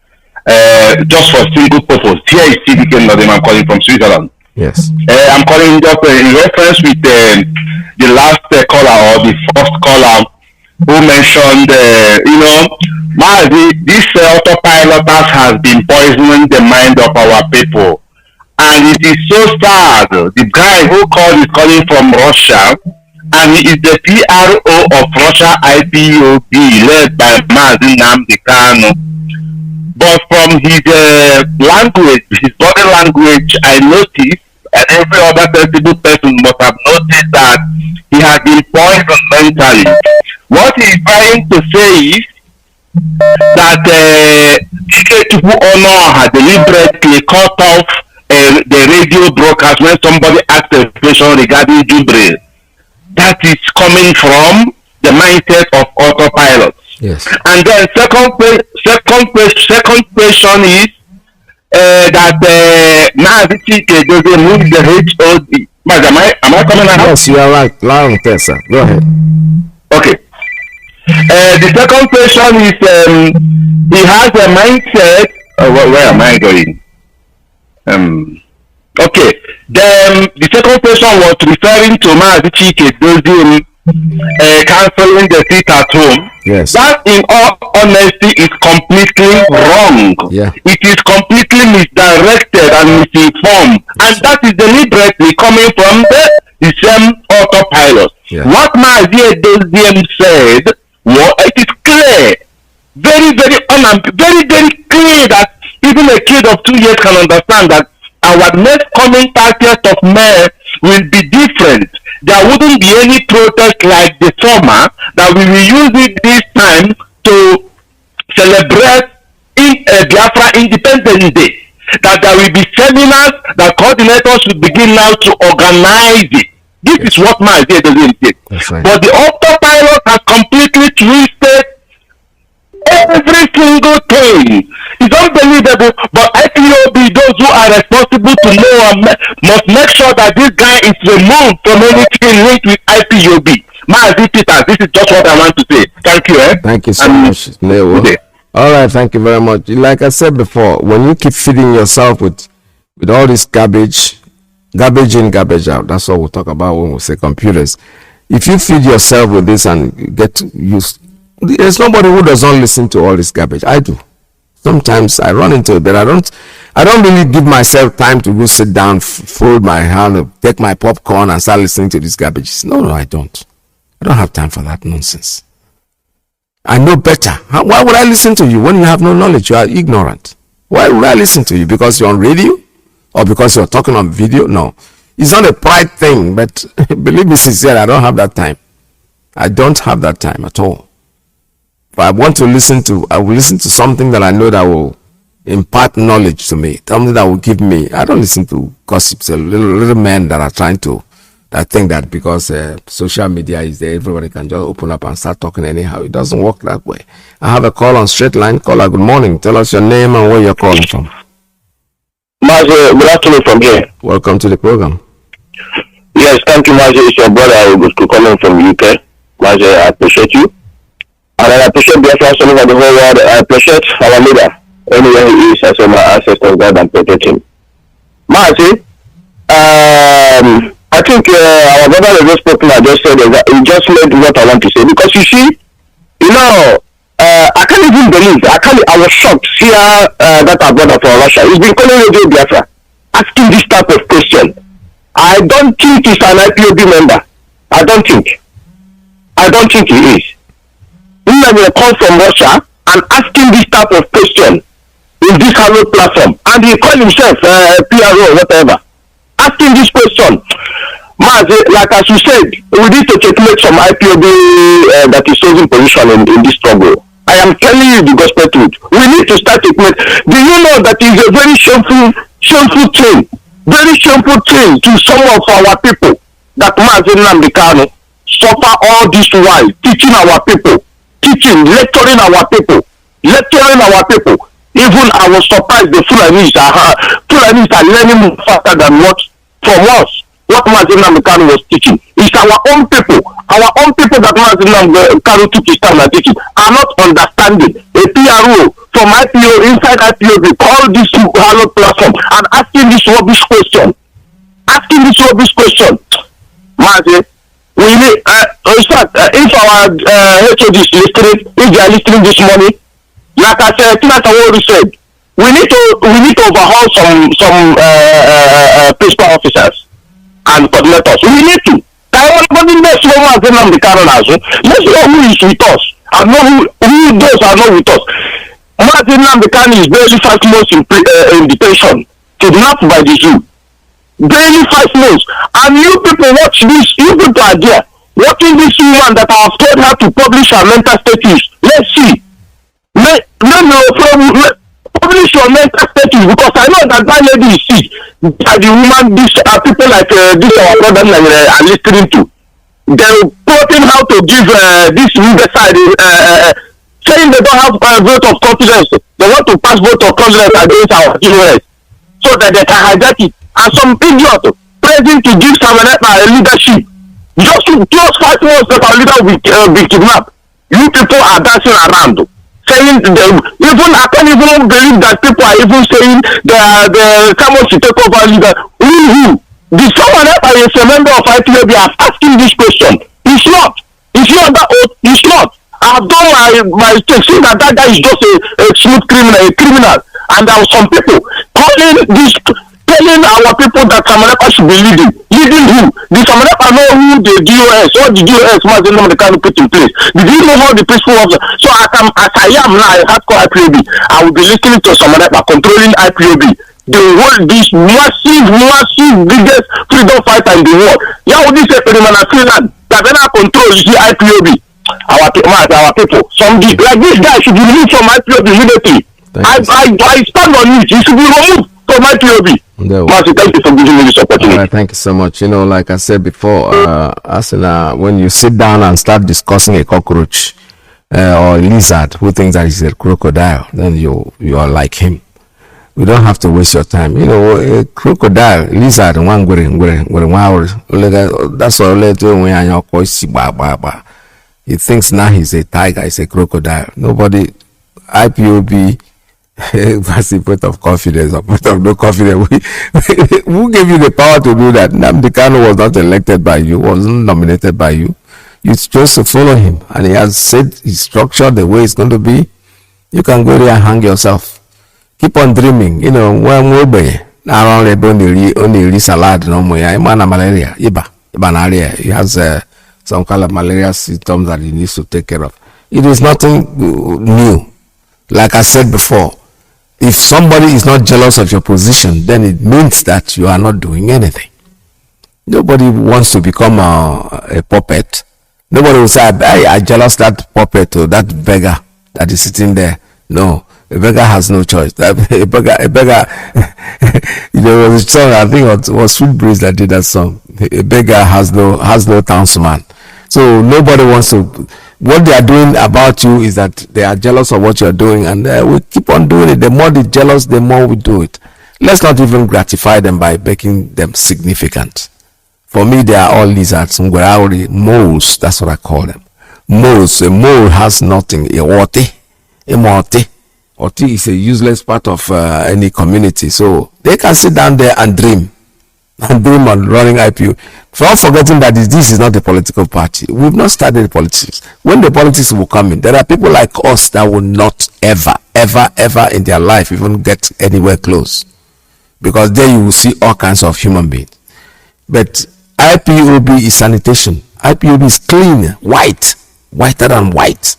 Just for single purpose. Here is CDK Nnamdi. I'm calling from Switzerland.
Yes.
I'm calling just in reference with the last caller or the first caller who mentioned, MAZI, this autopilot has been poisoning the mind of our people. And it is so sad. The guy who called is calling from Russia, and he is the PRO of Russia Ipob, led by MAZI Kanu. But from his language, his body language, I noticed, and every other sensible person must have noticed that he has been poisoned mentally. What he is trying to say is that people honor had deliberately cut off the radio broadcast when somebody asked a question regarding Jubilee. That is coming from the mindset of autopilot.
Yes.
And then second question is that MAZI IYKE doesn't move the HOD. Am I coming out?
Yes, you are right. Loud and clear, sir. Go ahead.
Okay. The second question is he has a mindset. Where am I going? Okay. Then the second question was referring to MAZI IYKE doing cancelling the seat at home.
Yes.
That, in all honesty, is completely wrong.
Yeah.
It is completely misdirected and misinformed, and that is deliberately coming from the same autopilot.
Yeah.
What MAZI IYKE said, well, it is clear, very, very clear that even a kid of 2 years can understand that our next coming 30th of May will be different. There wouldn't be any protest like the former, that we will use it this time to celebrate Biafra Independence Day. That there will be seminars, that coordinators will begin now to organize it. This is what MAZI doesn't say.
Right.
But the autopilot has completely twisted every single thing. It's unbelievable. But Ipob, those who are responsible to know must make sure that this guy is removed from anything linked with Ipob. MAZI Peters, this is just what I want to say. Thank you.
Thank you so much, Leo. All right, thank you very much. Like I said before, when you keep feeding yourself with all this garbage in, garbage out, that's what we'll talk about when we say computers. If you feed yourself with this and get used, there's nobody who does not listen to all this garbage. I do. Sometimes I run into it, but I don't really give myself time to go sit down, fold my hand, take my popcorn and start listening to this garbage. No, I don't. I don't have time for that nonsense. I know better. Why would I listen to you when you have no knowledge? You are ignorant. Why would I listen to you? Because you're on radio? Or because you're talking on video? No. It's not a pride thing, but believe me sincerely, I don't have that time. I don't have that time at all. If I want to listen to, I will listen to something that I know that will impart knowledge to me, something that will give me. I don't listen to gossips, little men that are trying to, that think that because social media is there, everybody can just open up and start talking anyhow. It doesn't work that way. I have a call on straight line. Caller, good morning. Tell us your name and where you're calling from.
Mazi, good afternoon from here.
Welcome to the program.
Yes, thank you, Mazi. It's your brother Augusto calling from UK. Mazi, I appreciate you. And I appreciate Biafrans all over the whole world. I appreciate our leader. Anywhere he is, I say my ancestors, God, and protect him. Mazi, I think our brother that just spoke now just said that he just made what I want to say. Because you see, I can't even believe, I was shocked to hear that our brother from Russia, he's been calling Radio Biafra, asking this type of question. I don't think he's an IPOB member. I don't think he is. He will call from Russia and asking this type of question in this Kanu platform. And he called himself PRO or whatever. Asking this question. Like as you said, we need to checkmate some IPOB that is holding position in this struggle. I am telling you the gospel truth. We need to start checkmate. Do you know that is a very shameful thing? Very shameful thing to some of our people that Nnamdi Kanu suffer all this while teaching our people, lecturing our people. Even I was surprised the Fulanis are learning faster than what from us. What Nnamdi Kanu was teaching. It's our own people that Nnamdi Kanu took his time and teaching are not understanding. A PRO from IPO inside IPO they call this Hello platform and asking this rubbish question. Mazi, we need if our HOD is listening, if they are listening this morning, like I said, already said, we need to overhaul some principal officers and coordinators. We need to. Let's know who is with us and know who those are not with us. Nnamdi Kanu is barely 5 months in detention, kidnapped by the zoo. Barely 5 months. And you people watch this, you people are there, watching this woman that I have told her to publish her mental status. Let's see. Publish your mental status because I know that lady is sick. The woman, people like this our brother are listening to. They're quoting how to give this leader side, saying they don't have a vote of confidence. They want to pass vote of confidence against our GOS so that they can hijack it. And some idiot present to give Samaneta a leadership. Just 5 months that our leader will be kidnapped. You people are dancing around. Saying even I can't even believe that people are even saying the someone should take over leader. Who? The someone that is a member of IPOB are asking this question. It's not. It's not. I have done my mistake. See that guy is just a smooth criminal. And there were some people telling our people that Samaneka should be leading. Leading who? The Samaneka know who the DOS, what the DOS Nnamdi Kanu put in place. Did you know how the peaceful officer? So as I am now a hardcore IPOB, I will be listening to Samaneka controlling IPOB. The world, this massive, biggest freedom fighter in the world. Yeah, this is a phenomenal Finland. That when I control the IPOB, our people. Like this guy should be removed from IPOB immediately. I stand on it. He should be removed from IPOB. Mazi, thank you for giving me this opportunity.
Right, thank you so much. Like I said before, when you sit down and start discussing a cockroach or a lizard who thinks that he's a crocodile, then you are like him. We don't have to waste your time. A crocodile, lizard, that's all. He thinks now he's a tiger, he's a crocodile. Nobody, IPOB, has a vote of confidence or vote of no confidence. Who gave you the power to do that? Nnamdi Kanu was not elected by you, wasn't nominated by you. You chose to follow him, and he has said his structure the way it's going to be. You can go there and hang yourself. Keep on dreaming. When we're not only salad, no more. Malaria, Iba malaria. He has some kind of malaria symptoms that he needs to take care of. It is nothing new. Like I said before, if somebody is not jealous of your position, then it means that you are not doing anything. Nobody wants to become a puppet. Nobody will say, I jealous that puppet or that beggar that is sitting there. No, a beggar has no choice. A beggar there was a song, I think it was Sweet Breeze that did that song. A beggar has no townsman. So nobody wants to. What they are doing about you is that they are jealous of what you are doing, and we keep on doing it. The more they're jealous, the more we do it. Let's not even gratify them by making them significant. For me, they are all lizards, moles. That's what I call them. Moles. A mole has nothing. A mote is a useless part of any community. So they can sit down there and dream on running IPU. For forgetting that this is not a political party. We've not started politics. When the politics will come in, there are people like us that will not ever in their life even get anywhere close. Because there you will see all kinds of human beings. But IPOB is sanitation. IPOB is clean, whiter than white.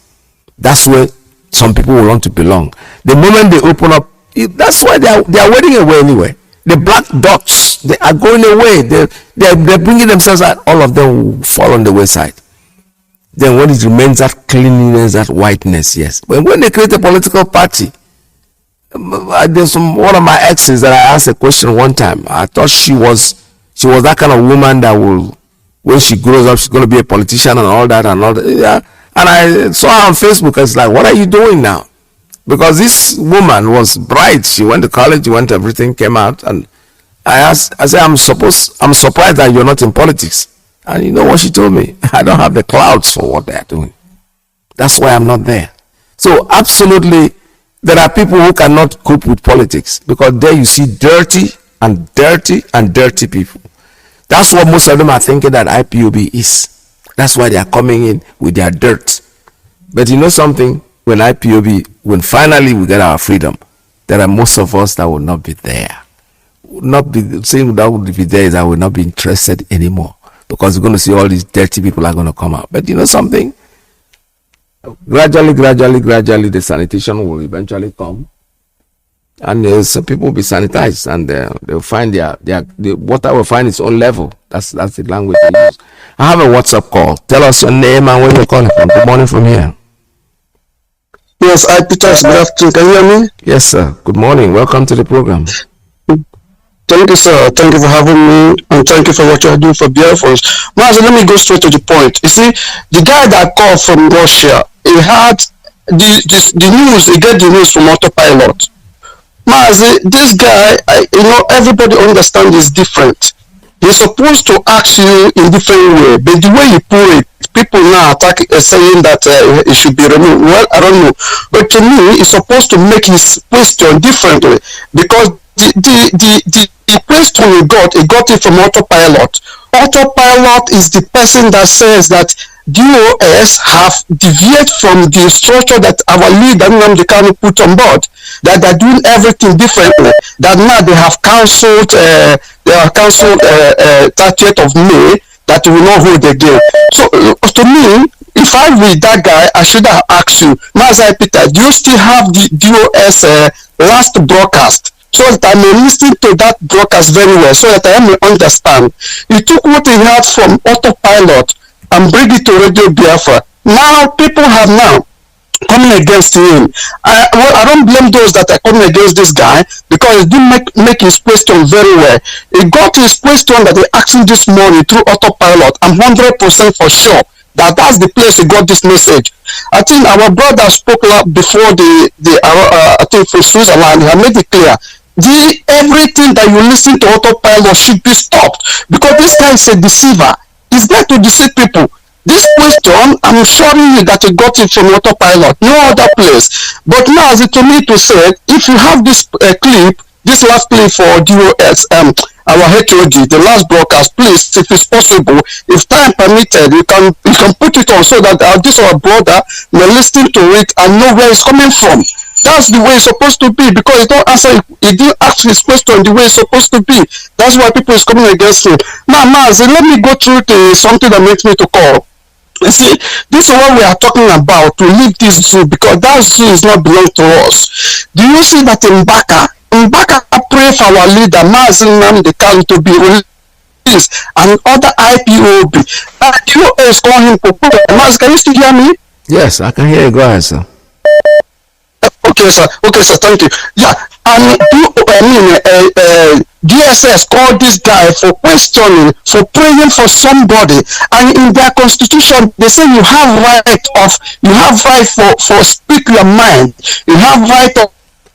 That's where some people will want to belong. The moment they open up, that's why they are wading away anyway. The black dots, they are going away. They're bringing themselves out. All of them will fall on the wayside. Then when it remains that cleanliness, that whiteness, yes. But when they create a political party, there's one of my exes that I asked a question one time. I thought she was that kind of woman that will, when she grows up, she's going to be a politician and all that. Yeah. And I saw her on Facebook. I was like, what are you doing now? Because this woman was bright. She went to college, everything came out. And I said, I'm surprised that you're not in politics. And you know what she told me? I don't have the clouds for what they're doing. That's why I'm not there. So absolutely, there are people who cannot cope with politics, because there you see dirty people. That's what most of them are thinking that IPOB is. That's why they are coming in with their dirt. But you know something? When finally we get our freedom, there are most of us that will not be there. Saying that would be there is I will not be interested anymore, because we're going to see all these dirty people are going to come out. But you know something? Gradually, the sanitation will eventually come, and some people will be sanitized, and they'll find the water will find its own level. That's the language they use. I have a WhatsApp call. Tell us your name and where you're calling from. Good morning from here.
Yes, PETERS, good afternoon. Can you hear me?
Yes, sir. Good morning. Welcome to the program.
Thank you, sir. Thank you for having me, and thank you for what you are doing for Biafrans. Mazi, let me go straight to the point. You see, the guy that called from Russia, he had the news, he get the news from autopilot. Mazi, this guy, everybody understands is different. He's supposed to ask you in different way, but the way you put it, people now saying that it should be removed. Well, I don't know, but to me, he's supposed to make his question differently, because the question he got it from autopilot. Autopilot is the person that says that DOS have deviated from the structure that our leader Nnamdi Kanu put on board, that they're doing everything differently, that now they have cancelled 30th of May, that will not hold again. So to me, if I read that guy, I should have asked you, Mazi Peter, do you still have the DOS last broadcast, so that I may listen to that broadcast very well, so that I may understand? He took what he had from autopilot and bring it to Radio Biafra. Now people have now coming against him. I don't blame those that are coming against this guy, because he didn't make his question very well. He got his question that he asked him this morning through autopilot. I'm 100% for sure that that's the place he got this message. I think our brother spoke before I think for Switzerland, he made it clear. Everything that you listen to autopilot should be stopped, because this guy is a deceiver. He's there to deceive people. This question, I'm assuring you that you got it from autopilot, no other place. But now, as it to me to say, if you have this clip, this last clip for DOS, our HOD, the last broadcast, please, if it's possible, if time permitted, you can put it on, so that this our brother may listen to it and know where it's coming from. That's the way it's supposed to be, because he didn't ask his question the way it's supposed to be. That's why people is coming against him. Now, Mazi, let me go through something that makes me to call. You see, this is what we are talking about, to leave this zoo, because that zoo is not belong to us. Do you see that in Baka? In Baka, pray for our leader, MAZI Nnamdi, to be released, and other IPOB. The US call him MAZI, can you still hear me?
Yes, I can hear you. Go ahead, sir.
Okay, sir. Okay, sir. Thank you. Yeah, and DSS called this guy for questioning, for praying for somebody, and in their constitution they say you have right for speak your mind, you have right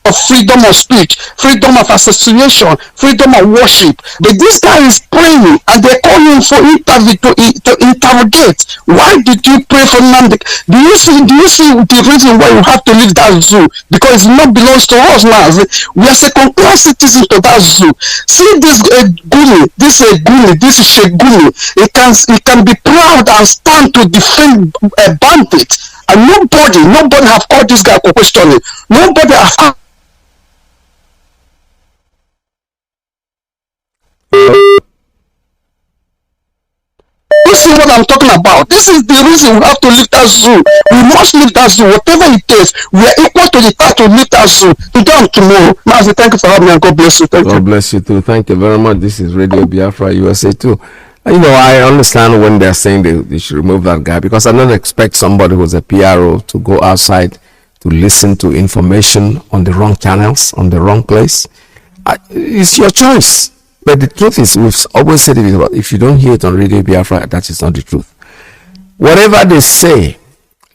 of freedom of speech, freedom of association, freedom of worship. But this guy is praying, and they call him for interview to interrogate. Why did you pray for Nnamdi? Do you see the reason why you have to leave that zoo? Because it not belongs to us now. We are second-class citizens to that zoo. See this Guni, this Sheikh Guni. He can be proud and stand to defend bandits. And nobody have called this guy for questioning. Nobody have. You see what I'm talking about? This is the reason we have to leave that zoo. We must leave that zoo, whatever it takes. We are equal to the task to leave that zoo. Today and tomorrow. Mazi, thank you for having me, and God bless you. Thank you.
God bless you too. Thank you very much. This is Radio Biafra USA too. You know, I understand when they're saying they should remove that guy, because I don't expect somebody who's a PRO to go outside to listen to information on the wrong channels, on the wrong place. It's your choice. But the truth is, we've always said it, if you don't hear it on Radio Biafra, that is not the truth. Whatever they say,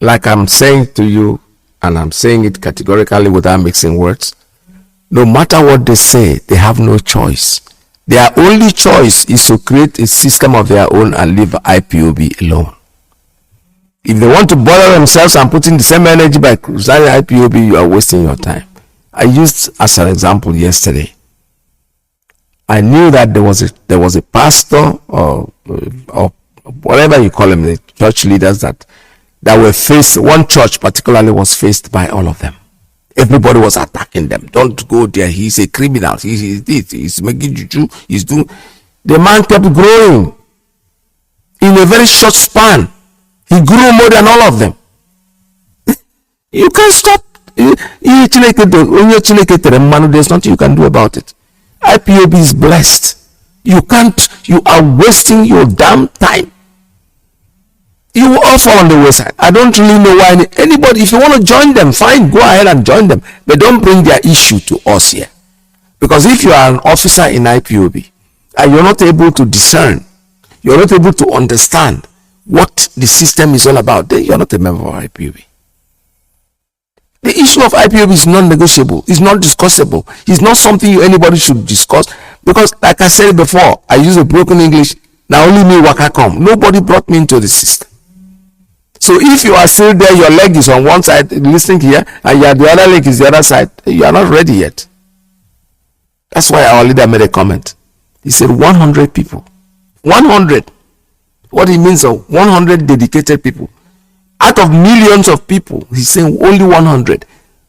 like I'm saying to you, and I'm saying it categorically without mixing words, no matter what they say, they have no choice. Their only choice is to create a system of their own and leave IPOB alone. If they want to bother themselves and put in the same energy by criticizing IPOB, you are wasting your time. I used as an example yesterday. I knew that there was a pastor or whatever you call them, the church leaders that were faced. One church particularly was faced by all of them. Everybody was attacking them. Don't go there. He's a criminal. He's making juju. He's doing. The man kept growing. In a very short span, he grew more than all of them. You can't stop. There's nothing you can do about it. IPOB is blessed. You are wasting your damn time. You will all fall on the wayside. I don't really know why anybody, if you want to join them, fine, go ahead and join them. But don't bring their issue to us here. Because if you are an officer in IPOB and you're not able to discern, you're not able to understand what the system is all about, then you're not a member of IPOB. The issue of IPOB is non-negotiable. It's not discussable. It's not something anybody should discuss. Because, like I said before, I use a broken English. Now only me waka come. Nobody brought me into the system. So if you are still there, your leg is on one side, listening here, and the other leg is the other side, you are not ready yet. That's why our leader made a comment. He said 100 people. 100. What he means of 100 dedicated people. Out of millions of people, he's saying only 100.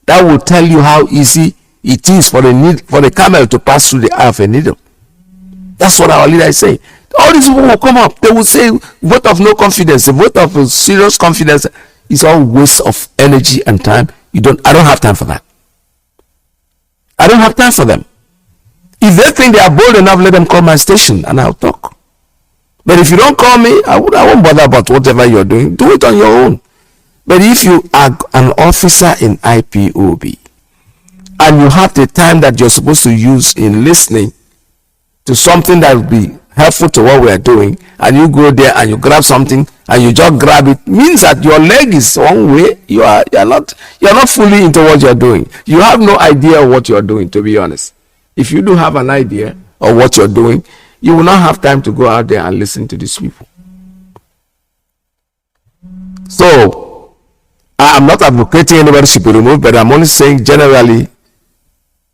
That will tell you how easy it is for the camel to pass through the eye of a needle. That's what our leader is saying. All these people will come up. They will say, vote of no confidence. The vote of serious confidence is all waste of energy and time. I don't have time for that. I don't have time for them. If they think they are bold enough, let them call my station and I'll talk. But if you don't call me, I won't bother about whatever you're doing. Do it on your own. But if you are an officer in IPOB and you have the time that you're supposed to use in listening to something that will be helpful to what we are doing, and you go there and you grab something and you just grab it, means that your leg is one way. You're not fully into what you're doing. You have no idea of what you're doing, to be honest. If you do have an idea of what you're doing, you will not have time to go out there and listen to these people. So I'm not advocating anybody should be removed, but I'm only saying generally,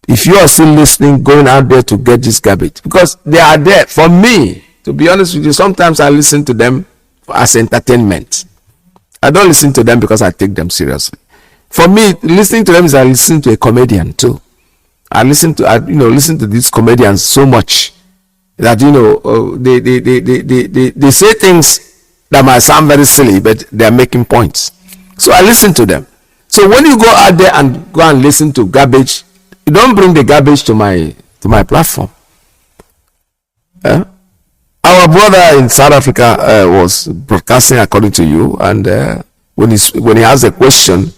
if you are still listening, going out there to get this garbage, because they are there. For me, to be honest with you, sometimes I listen to them as entertainment. I don't listen to them because I take them seriously. For me, listening to them is I listen to a comedian too. I listen to these comedians so much that they say things that might sound very silly, but they are making points. So I listen to them. So when you go out there and go and listen to garbage, you don't bring the garbage to my platform. Our brother in South Africa was broadcasting according to you, and when he has a question,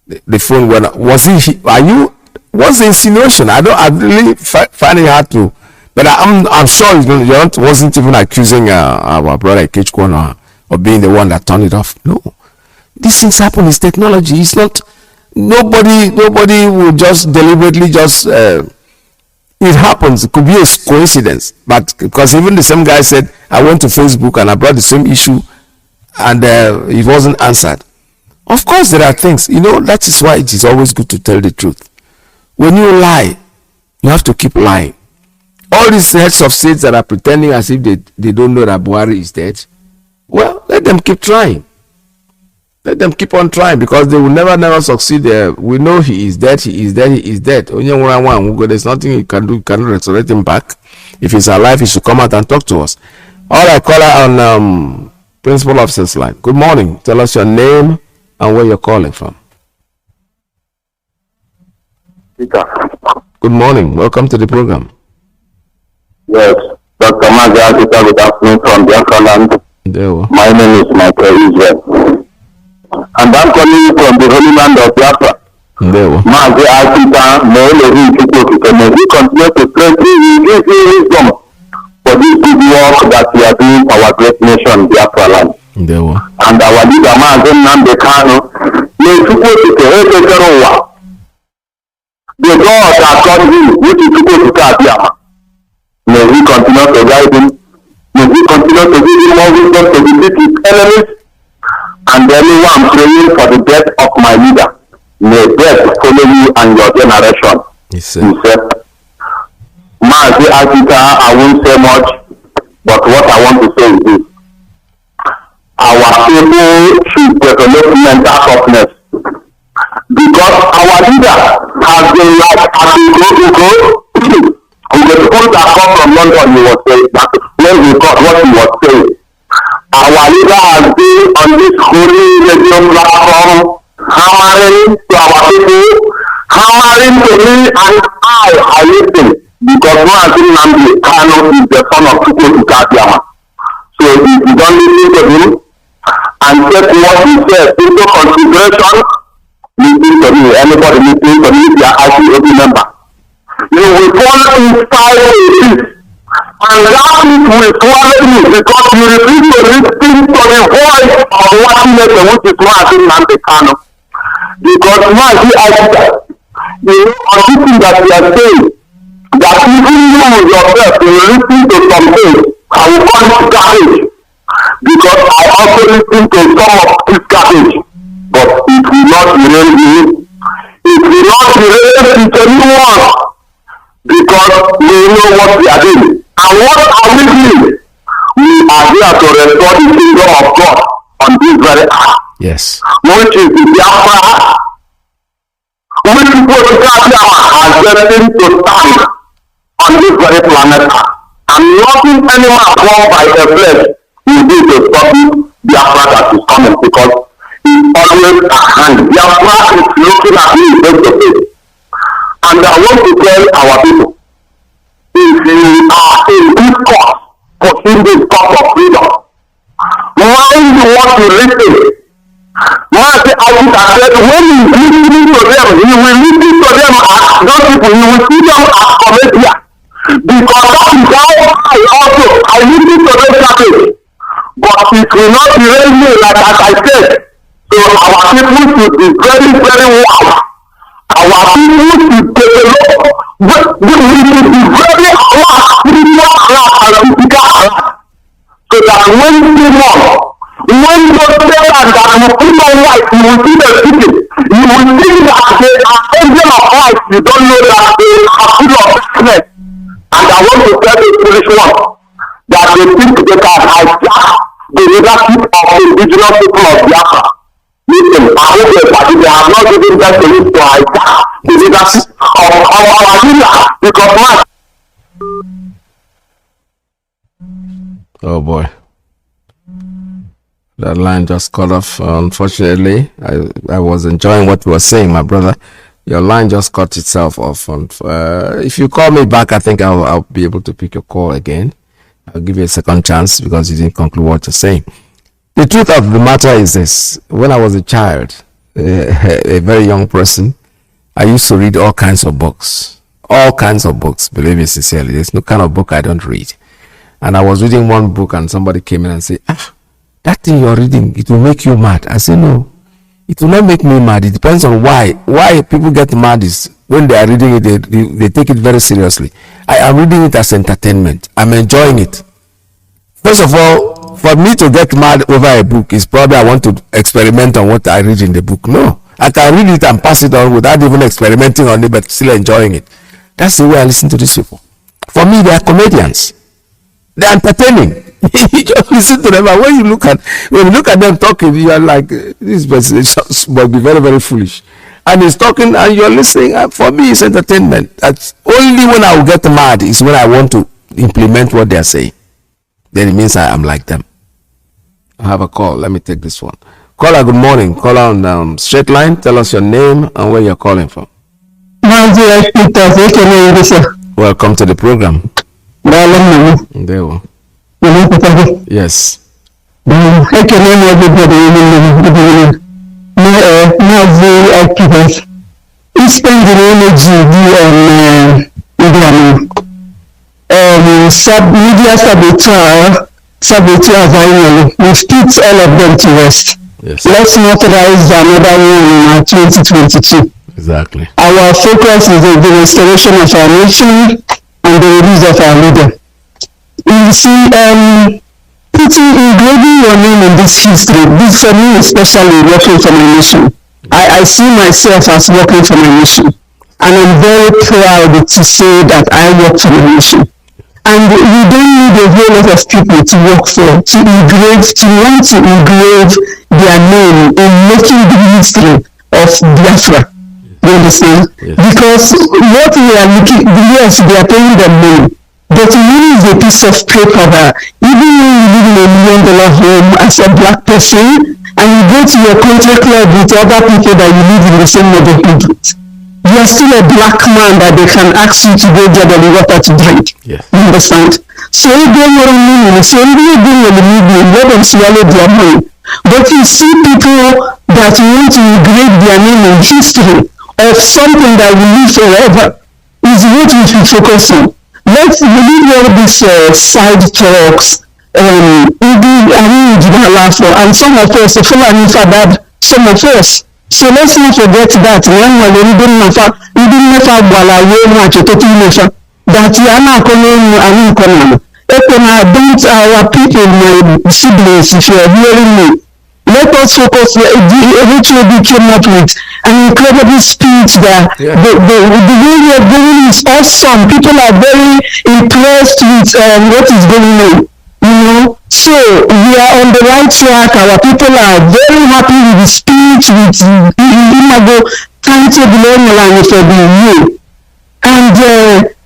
the phone went. Was he? Are you? What's the insinuation? I really find it hard to. But I'm sure you wasn't even accusing our brother Kechkwan or being the one that turned it off. No, these things happen. It's technology. It's not. Nobody will just deliberately just. It happens. It could be a coincidence, but because even the same guy said, I went to Facebook and I brought the same issue, and it wasn't answered. Of course, there are things. That is why it is always good to tell the truth. When you lie, you have to keep lying. All these heads of states that are pretending as if they don't know that Buhari is dead, well, let them keep trying. Let them keep on trying, because they will never succeed. We know he is dead. There's nothing you can do. You cannot resurrect him back. If he's alive, he should come out and talk to us. All right, caller on Principal Officer's line. Good morning. Tell us your name and where you're calling from.
Peter.
Good morning. Welcome to the program.
Yes, Dr. MAZI IYKE, good afternoon from Biafra land. My name is Michael Israel. And I'm calling you from the holy land of Biafra. MAZI IYKE, may he continue to pray through you, give you wisdom for this good work that we are doing for our great nation, Biafra land. And our leader, Nnamdi Kanu, may you to the God that called him, which is supposed to start Biafra. May he continue to guide him. May he continue to give him more wisdom to defeat his enemies. And anyone praying for the death of my leader, may death follow you and your generation. He said, MAZI IYKE, I won't say much, but what I want to say is this. Our people should develop mental toughness, because our leader has been like as he go. The people that come from London, he was saying that when he got what he was saying, our leader has been on this holy radio platform, hammering to our people, hammering to me, and I listen, because Nnamdi Kanu is the son of Chukwuka. So if you don't listen to him and take what he says into consideration, listen to me. Anybody listening to me, they are IPOB member. You will fall inside it, and that it will swallow you, because you refuse to listen to the voice of what which is MAZI Nnamdi Kanu. Because MAZI IYKE, on something that we are saying, that even you yourself will listen to some things, I will call it garbage, because I also listen to some of this garbage, but it will not erase you. It will not erase to anyone. Because we know what we are doing. And what are we doing? We are here to restore the kingdom of God on this very earth.
Yes.
Which is the Biafra. Which people has destined to stand on this very planet earth. And nothing anyone born by the flesh will do to stop Biafra that is coming, because it's always at hand. Biafra is looking at you face to face. And I want to tell our people, if you are in this cause, pursuing this cause of freedom, when you want to listen, MAZI IYKE said, when you listen to them, you will listen to them as those people, you will see them as comedians. Because that is how I listen to those topics. But it will not erase me, like as I said. So our people should be very, very wise. Our people should develop, we should be very alert, spiritual alert and physical alert. So that when those Satans that will put on light, you will see them speaking. You will think that they are angels of light. You don't know that they are full of darkness. And I want to tell the foolish one that they think they can hijack the leadership of the indigenous people of Biafra. Listen, I hope that they have not given them the need to hijack the leadership of our leader, because man.
Oh boy. That line just cut off. Unfortunately, I was enjoying what you were saying, my brother. Your line just cut itself off. And if you call me back, I think I'll be able to pick your call again. I'll give you a second chance because you didn't conclude what you're saying. The truth of the matter is this: when I was a child, a very young person, I used to read all kinds of books. All kinds of books. Believe me sincerely, there's no kind of book I don't read. And I was reading one book, and somebody came in and said, that thing you're reading, it will make you mad. I said, no, it will not make me mad. It depends on why. Why people get mad is when they are reading it, they take it very seriously. I am reading it as entertainment. I'm enjoying it. First of all, for me to get mad over a book is probably I want to experiment on what I read in the book. No, I can read it and pass it on without even experimenting on it, but still enjoying it. That's the way I listen to these people. For me, they are comedians. They are entertaining. You just listen to them, and when you look at them talking, you are like, this person must be very, very foolish. And he's talking, and you're listening. And for me, it's entertainment. That's only when I will get mad is when I want to implement what they are saying. Then it means I am like them. I have a call. Let me take this one. Caller, good morning. Caller on straight line. Tell us your name and where you're calling from.
MAZI IYKE.
Welcome to the program. There we go. Yes.
He spends the energy on media saboteur finally. We've put all of them to rest.
Yes.
Let's not rise another one in 2022.
Exactly.
Our focus is on the restoration of our nation and the release of our leader. You see, engraving your name in this history, this for me especially working for my nation. I see myself as working for my nation. And I'm very proud to say that I work for my nation. And you don't need a whole lot of people to work for, to want to engrave their name in making the history of Biafra. You understand?
Yes.
Because what we are looking, yes, they are paying them money. But money is a piece of paper that even when you live in $1 million home as a black person and you go to your country club with other people that you live in the same neighborhood with, you are still a black man that they can ask you to go get the water to drink.
Yes.
You understand? So you go your money, so you go your money, let them swallow their money. But you see people that want to engrave their name in history of something that will live forever is what we should focus on. Let's leave all these side talks. And some of us, some of us. So let's not forget that our people, my siblings, if you are hearing me, let us focus. Which we came up with an incredible speech that the way we are going is awesome. People are very impressed with what is going on. You know, so we are on the right track. Our people are very happy with the speech, with the timetable for the year. And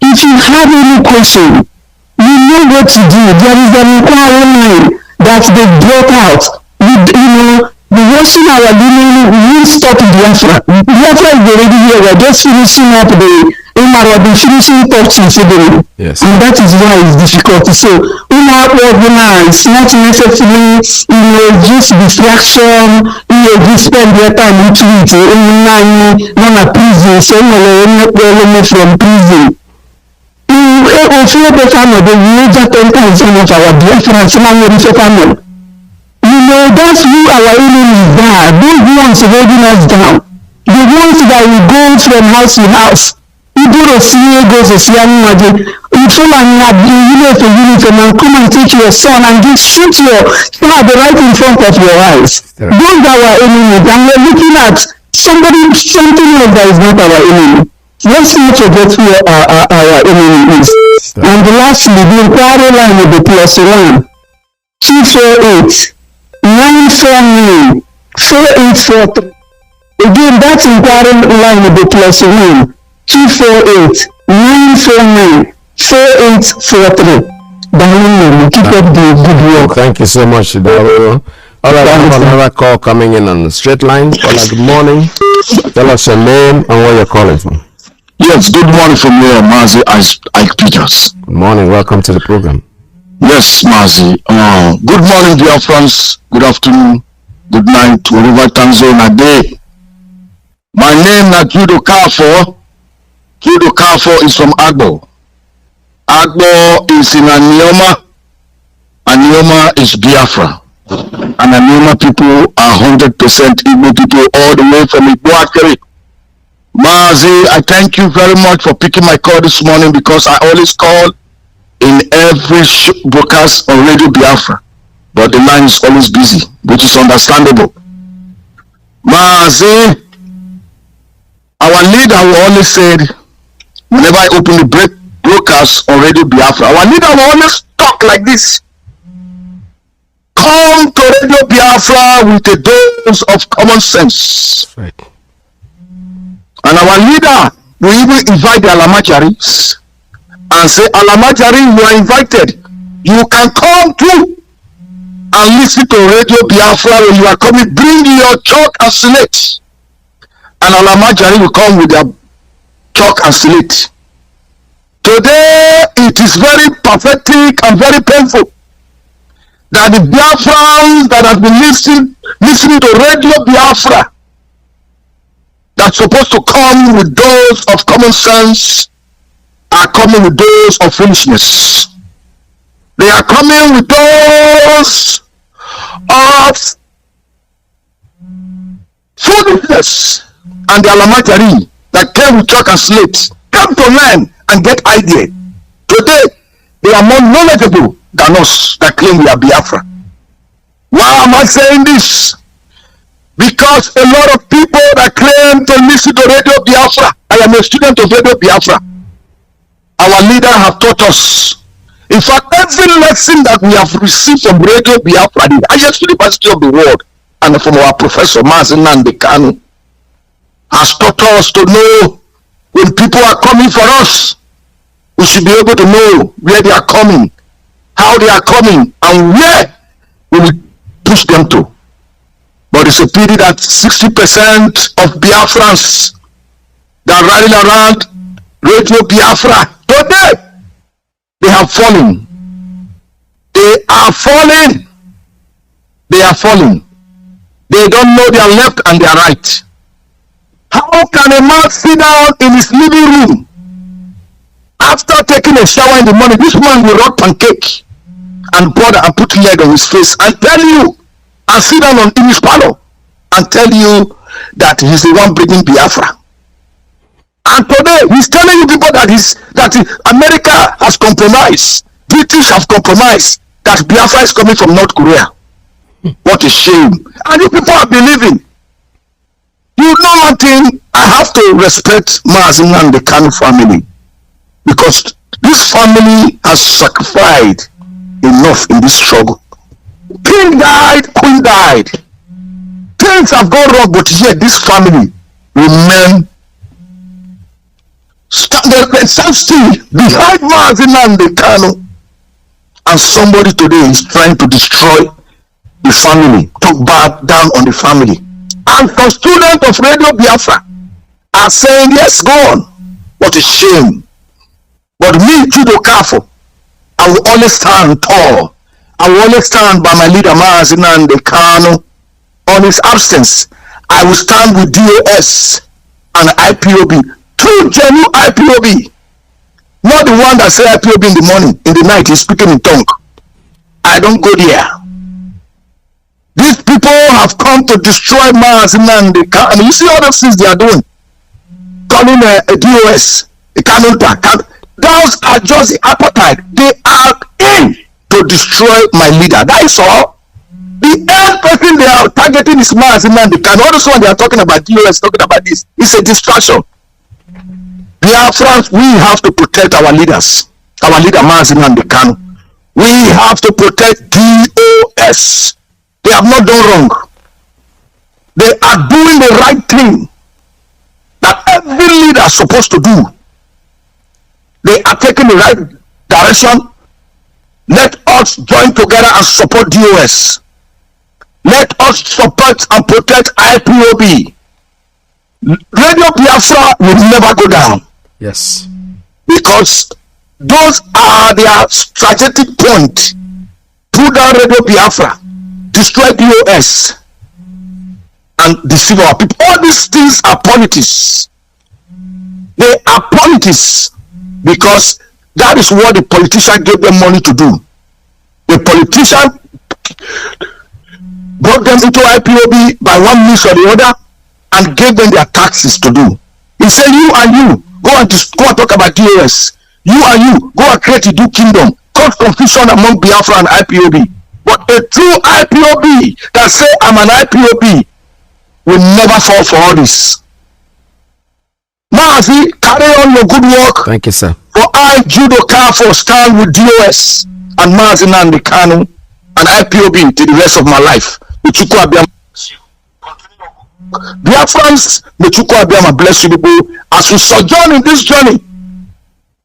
if you have any question, you know what to do. There is an inquiry line that they brought out. The washing our linen will stop Biafra. Biafra is already here. We're just finishing up the finishing touches.
Yes.
And that is why it's difficult. So, it's not necessarily, just distraction, just spend their time into it. Not a prison, so from prison. If you have a family, the major 10,000 of our Biafrans, that's who our enemies are. Those ones holding us down. The ones that will go from house to house. You go to see, go to see anybody. You feel like you have uniform and come and take your son and just shoot your child right in front of your eyes. Those are our enemies. And we're looking at something else that is not our enemy. Let's not forget who our enemy is. And lastly, the inquiry line will be +1 248 949 4843. Again, that's inquiry line will be +1 248 949 4843. Keep up the good work.
Thank you so much, Dario. All right, I have another call coming in on the straight line. Caller, good morning. Tell us your name and where you're calling from.
Yes, good morning from here, MAZI IYKE PETERS.
Good morning. Welcome to the program.
Yes, MAZI. Good morning, Biafrans. Good afternoon. Good night, wherever time zone a day. My name is Judo Kafo. Judo Kafo is from Agbo. Agbo is in Anioma. Anioma is Biafra. And Anioma people are 100% Igbo people all the way from Igbo. MAZI, I thank you very much for picking my call this morning, because I always call in every broadcast on Radio Biafra, but the line is always busy, which is understandable. MAZI, our leader will always said, whenever I open the broadcast on Radio Biafra, our leader will always talk like this: come to Radio Biafra with a dose of common sense.
Right.
And our leader will even invite the Alamajaris and say, Alamajari, you are invited. You can come too and listen to Radio Biafra when you are coming. Bring your chalk and slate. And Alamajari will come with their chalk and slate. Today, it is very pathetic and very painful that the Biafrans that have been listening to Radio Biafra, that's supposed to come with those of common sense, are coming with those of foolishness. They are coming with those of foolishness. And the Alamatari that came with chalk and slate come to learn and get idea. Today, they are more knowledgeable than us that claim we are Biafra. Why am I saying this? Because a lot of people that claim to listen to Radio Biafra, I am a student of Radio Biafra, our leader have taught us. In fact, every lesson that we have received from Radio Biafra, the highest university of the world, and from our professor Nnamdi Kanu, has taught us to know when people are coming for us. We should be able to know where they are coming, how they are coming, and where we will push them to. But it's a pity that 60% of Biafrans that are running around Radio Biafra today, they have fallen. They are falling. They are falling. They don't know their left and their right. How can a man sit down in his living room after taking a shower in the morning? This man will rock pancake and butter and put leg on his face and tell you, and sit down in his parlor and tell you that he's the one bringing Biafra. And today he's telling you people that America has compromised, British have compromised, that Biafra is coming from North Korea. What a shame. And you people are believing. You know one thing, I have to respect MAZI and the Kanu family, because this family has sacrificed enough in this struggle. King died, queen died. Things have gone wrong, but yet this family remain stand still behind MAZI and the Kanu. And somebody today is trying to destroy the family, talk bad down on the family. And some students of Radio Biafra are saying, yes, go on. What a shame. But me, Judo Kafo, I will always stand tall. I will always stand by my leader, MAZI and the Kanu. On his absence, I will stand with DOS and IPOB. True, genuine IPOB. Not the one that say IPOB in the morning, in the night, he's speaking in tongue. I don't go there. These people have come to destroy MAZI and the Kanu. And you see all the things they are doing. Calling a DOS, a Kanu. Those are just the appetite. They are in to destroy my leader. That is all. The end person they are targeting is MAZI and the Kanu. All this one they are talking about DOS, talking about this. It's a distraction. Biafrans, we have to protect our leaders. Our leader MAZI and the Kanu. We have to protect DOS. They have not done wrong. They are doing the right thing that every leader is supposed to do. They are taking the right direction. Let us join together and support DOS. Let us support and protect IPOB. Radio Biafra will never go down.
Yes.
Because those are their strategic point. Put down Radio Biafra, destroy POS, and deceive our people. All these things are politics. They are politics because that is what the politician gave them money to do. The politician brought them into IPOB by one means or the other and gave them their taxes to do. He said, you go and talk about DOS. You go and create a new kingdom, cause confusion among Biafra and IPOB. But a true IPOB that say I'm an IPOB will never fall for all this. Mazi, carry on your good work.
Thank you, sir. For
I, Judo Kafo, stand with DOS and Mazi Nnamdi Kanu and IPOB to the rest of my life. Biafrans, Mechuku Abiyama bless you people as we sojourn in this journey.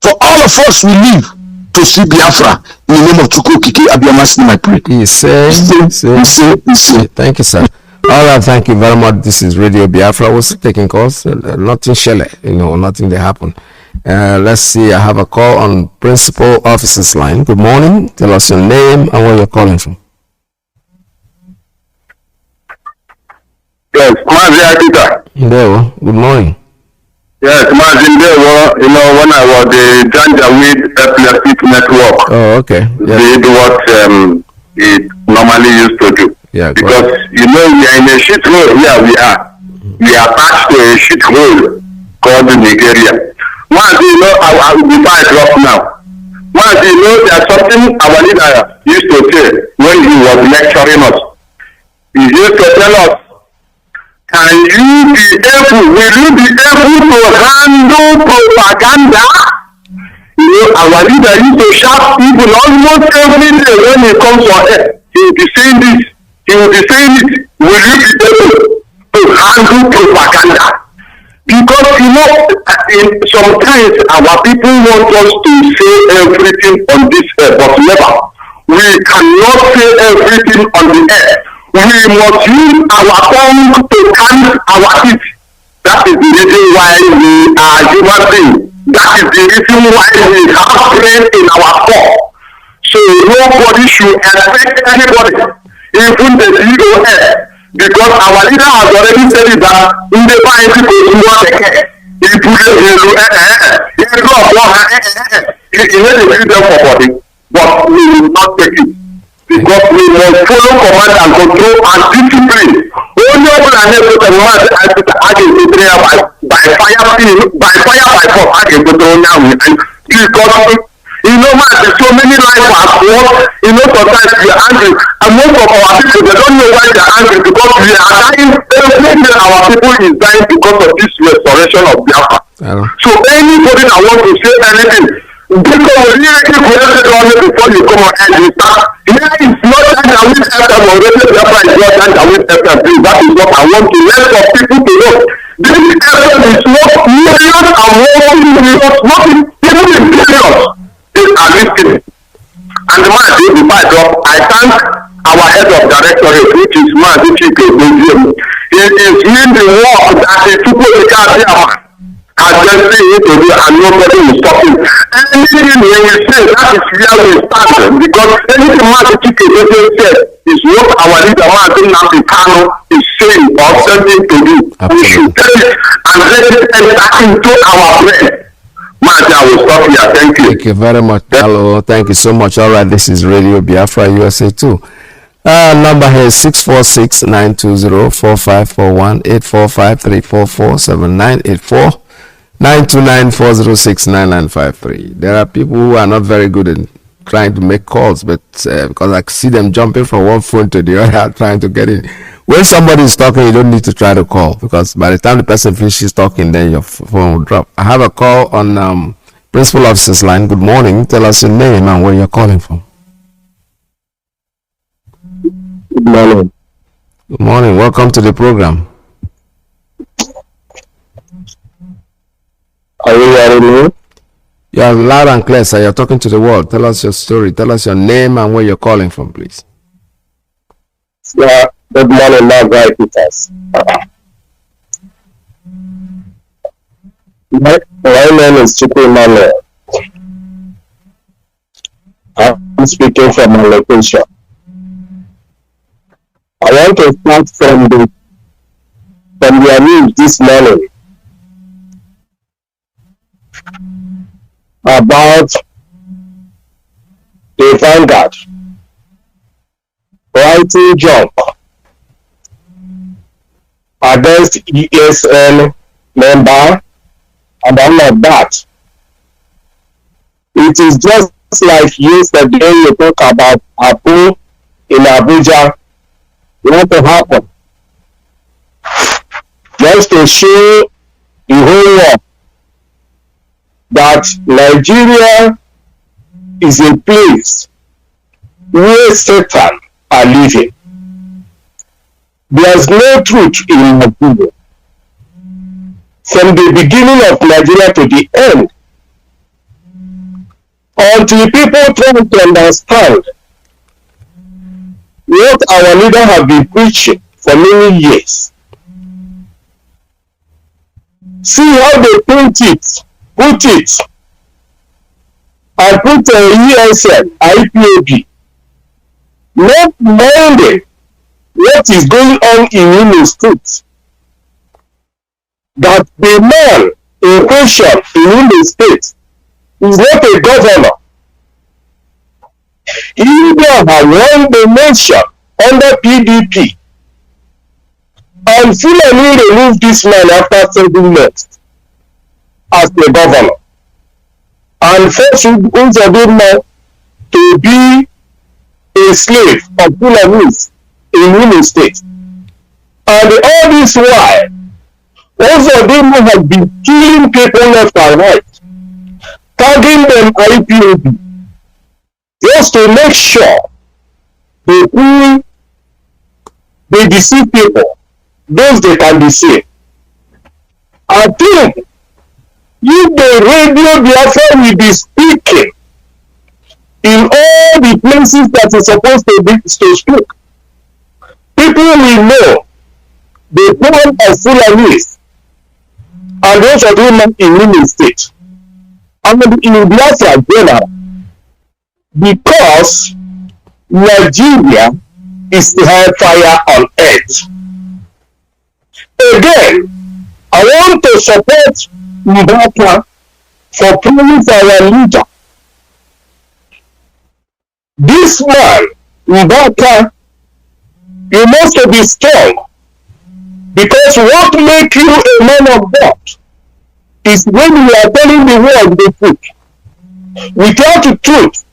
For all of us, we live to see Biafra in the name of Chukwu Kiki Abiyama's name. I pray.
Thank you, sir. All right, thank you very much. This is Radio Biafra. We're still taking calls. Nothing shell, nothing that happened. Let's see. I have a call on Principal Officer's line. Good morning. Tell us your name and where you're calling from.
Yes, MAZI IYKE.
Good morning.
Yes, MAZI IYKE. When I was the Janjaweed Epileptic Network.
Oh, okay.
Did what it normally used to do.
Yeah,
because we are in a shit hole here. We are attached to a shit hole called Nigeria. MAZI, I will be fine up now. MAZI, there's something our leader used to say when he was lecturing us. He used to tell us, will you be able to handle propaganda? Our leader used to shout people almost every day when he comes for air. He will be saying this. He will be saying it. Will you be able to handle propaganda? Because sometimes our people want us to say everything on this air, but never. We cannot say everything on the air. We must use our tongue to count our teeth. That is the reason why we are human beings. That is the reason why we have brain in our core. So nobody should expect anybody, even the DOS, because our leader has already said that in the fight people who want to care. He put it in them for body, but we will not take it. Because we must follow command and control and discipline. Only open and able to command by fire by force. I can control now. Because man, so many lives are lost. Sometimes we are angry, and most of our people they don't know why they are angry because we are dying. Every day our people is dying because of this restoration of Biafra. So anybody that wants to say anything, because we really before you come on and you start. Here is not that with FM already. Biafra is not that with FM. That is what I want to let some people to know. This FM is not millions and more millions, not even in billions. They are listening. And the man did the fight up. I thank our head of directorate, which is MAZI IYKE Museum. He is doing the work that the people in Ghana are just saying to do, and nobody will stop him. Anything when we say that is where we start, because anything MAZI IYKE said is what our leader Nnamdi Kanu is saying or sending to do. We should tell it and let it enter into our brain. MAZI, I will stop here. Thank you.
Thank you very much. Hello, thank you so much. All right, this is Radio Biafra USA 2. Number here is 646-920-4541, 845-344-7984, 929-406-9953. There are people who are not very good in trying to make calls, but because I see them jumping from one phone to the other trying to get in. When somebody is talking, you don't need to try to call, because by the time the person finishes talking, then your phone will drop. I have a call on Principal Officer's line. Good morning. Tell us your name and where you're calling from.
Good morning.
Good morning. Welcome to the program.
Are you hearing me?
You are loud and clear, sir. You're talking to the world. Tell us your story. Tell us your name and where you're calling from, please.
Yeah, Good morning, MAZI PETERS. My name is Chukwu. I'm speaking from my location. I want to start from the news this morning about the Vanguard writing junk against ESN member and all of that. It is just like yesterday you talk about Abu in Abuja. What happened? Just to show the whole world that Nigeria is a place where Satan are living. There's no truth in Nigeria. From the beginning of Nigeria to the end, until people try to understand what our leader have been preaching for many years. See how they put it, and put ESN, IPOB, not minding what is going on in Imo State. That the man in question in Imo State is not a governor. India had won the nation under PDP. And Fulani removed this man after 7 months as the governor. And forced Uzodinma to be a slave of Fulanis in Imo State. And all this while, Uzodinma has been killing people left and right, tagging them IPOB, just to make sure they deceive people, those they can deceive. I think if the radio Biafra will be speaking in all the places that is supposed to speak, people will know the plan of Fulanis and those of them in Imo State and in Biafra general, because Nigeria is the hellfire on earth. Again, I want to support Mbaka for praying for our leader. This man, Mbaka, you must be strong, because what makes you a man of God is when you are telling the world the truth. Without the truth,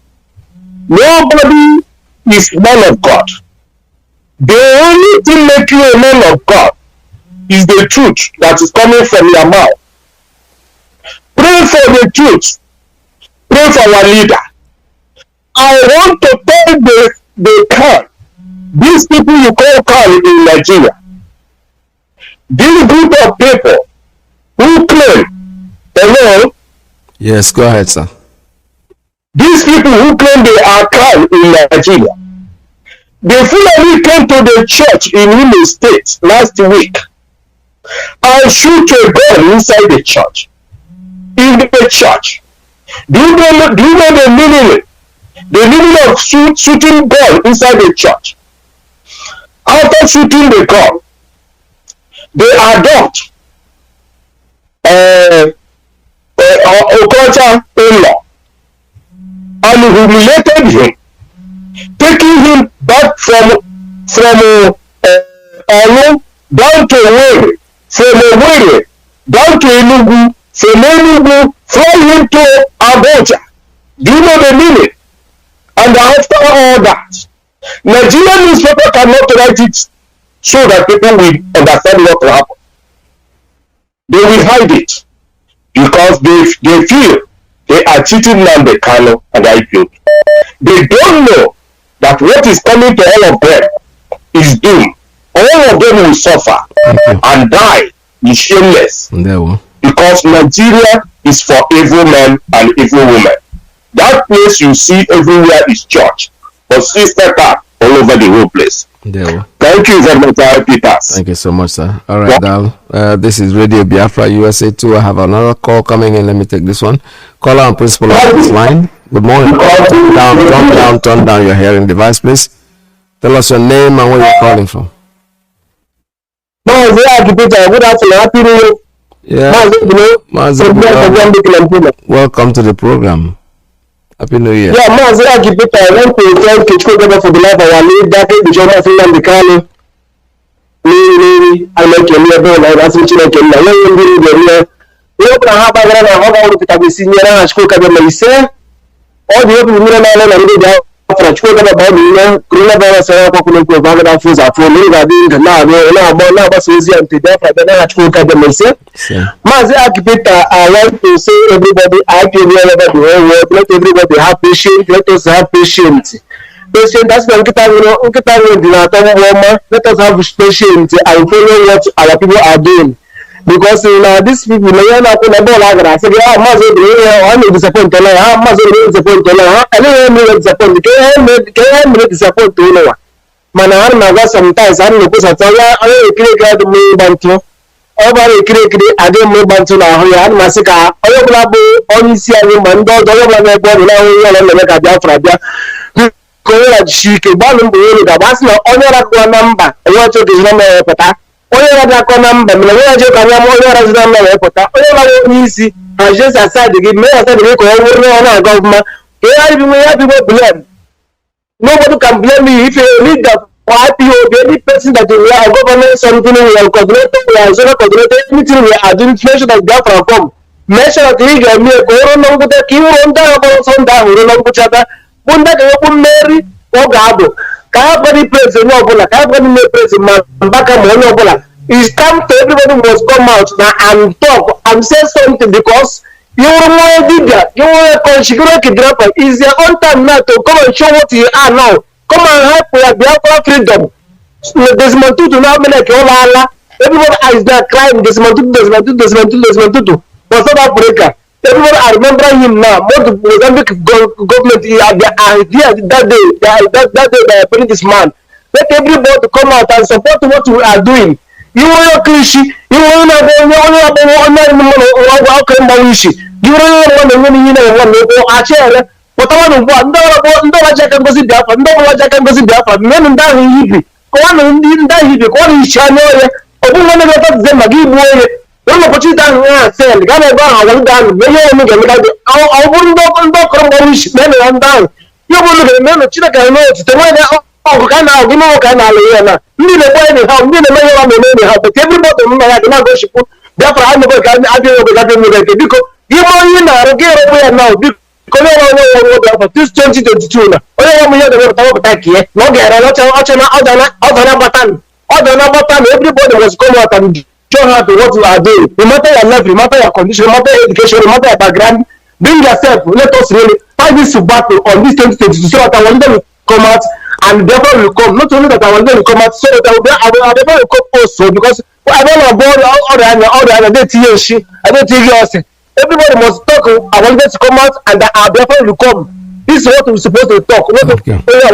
nobody is man of God. The only thing make you a man of God is the truth that is coming from your mouth. Pray for the truth. Pray for our leader. I want to tell the Khan, these people you call Khan in Nigeria, this group of people who claim, hello?
Yes, go ahead, sir.
These people who claim they are Khan in Nigeria, the Fulani came to the church in Imo State last week and shoot a gun inside the church. In the church. Do you know the meaning? The meaning of shooting gun inside the church. After shooting the gun, they adopt Okocha in-law and humiliated him, taking him back from Olu down to Owerri, from Owerri down to Enugu, from Enugu fly him to Abuja. Do you know the meaning? And after all that, Nigerian newspaper cannot write it so that people will understand what happened. They will hide it because they feel they are cheating Nnamdi, Kanu and Ipob. They don't know that what is coming to all of them is doom. All of them will suffer and die shameless. Because Nigeria is for evil men and evil women. That place you see everywhere is church, but sister car all over the whole place. Thank you very much, Peters.
Thank you so much, sir. All right, Dal. This is Radio Biafra USA 2. I have another call coming in. Let me take this one. Caller and principal on this line. Good morning. Turn down your hearing device, please. Tell us your name and where you're calling from.
Good afternoon. Happy New Year.
Yeah. Welcome to the program. Happy New Year.
Yeah, Mazi IYKE, I want to thank you for the life of our leader, the General Nnamdi Kanu. I like your neighbor, I was reaching out to you. We open a harbor and a harbor with a senior and school cabin. Say, all the open women and the French program about the coronavirus and popular provider foods are for me. I didn't know about Susie and Biafra, then I school cabin. Mazi IYKE, I want to say everybody, I can hear about the whole world. Let everybody have patience. Let us have patience. Patience, that's the let us have patience and follow what our people are doing. Because these people, I'm disappointed. Sometimes I'm not onye na-akọ na mba mere onye je ka anya onye ọrụ na mba wee pụta onye ọrụ onye isi ha just aside gị mee aside gị ka ọ nwere ọrụ na gọọmenti ka ya bi nwe ya bi blame. Nobody can blame you if you need that IPO, any person that you are government something we are coordinator, we are zero coordinator, anything we are doing, make sure that Biafra come. Make sure that you get me a corona with the king on down about some down, we don't know each other. Bunda can open Mary or Gabo. Everybody praise the Lord, everybody may praise the man, back and Monobola. It's time to everybody must come out now and talk and say something because you want to you want to configure kidnapper. It's your own time now to come and show what you are now. Come and help with Biafra freedom. Desmond Tutu now like Allah. Everybody is there crying Desmond Tutu. For South Africa. Everybody I remember him now. More the Mozambique government had the idea that day they are putting this man. Let everybody come out and support what we are doing. You want to Krishi, you want to one opportunity that sell Ghana go and down many I wouldn't down. You will look at men China can know to the way Ghana, you know, Ghana, need a way how need a man, but everybody cannot go ship. Therefore, I never can because you know, get away now. Because this 2022, everybody was come out and show her to what you are doing. No matter your level, no matter your condition, no matter your education, no matter your background, bring yourself. Let us really fight this battle on this 2022 so that our leader will come out and therefore will come. Not only that our leader will come out, so that our leader will come also because I don't know about all the other day. I don't think you everybody must talk. I want them to come out and our leader will come. This is what we're supposed to talk. What our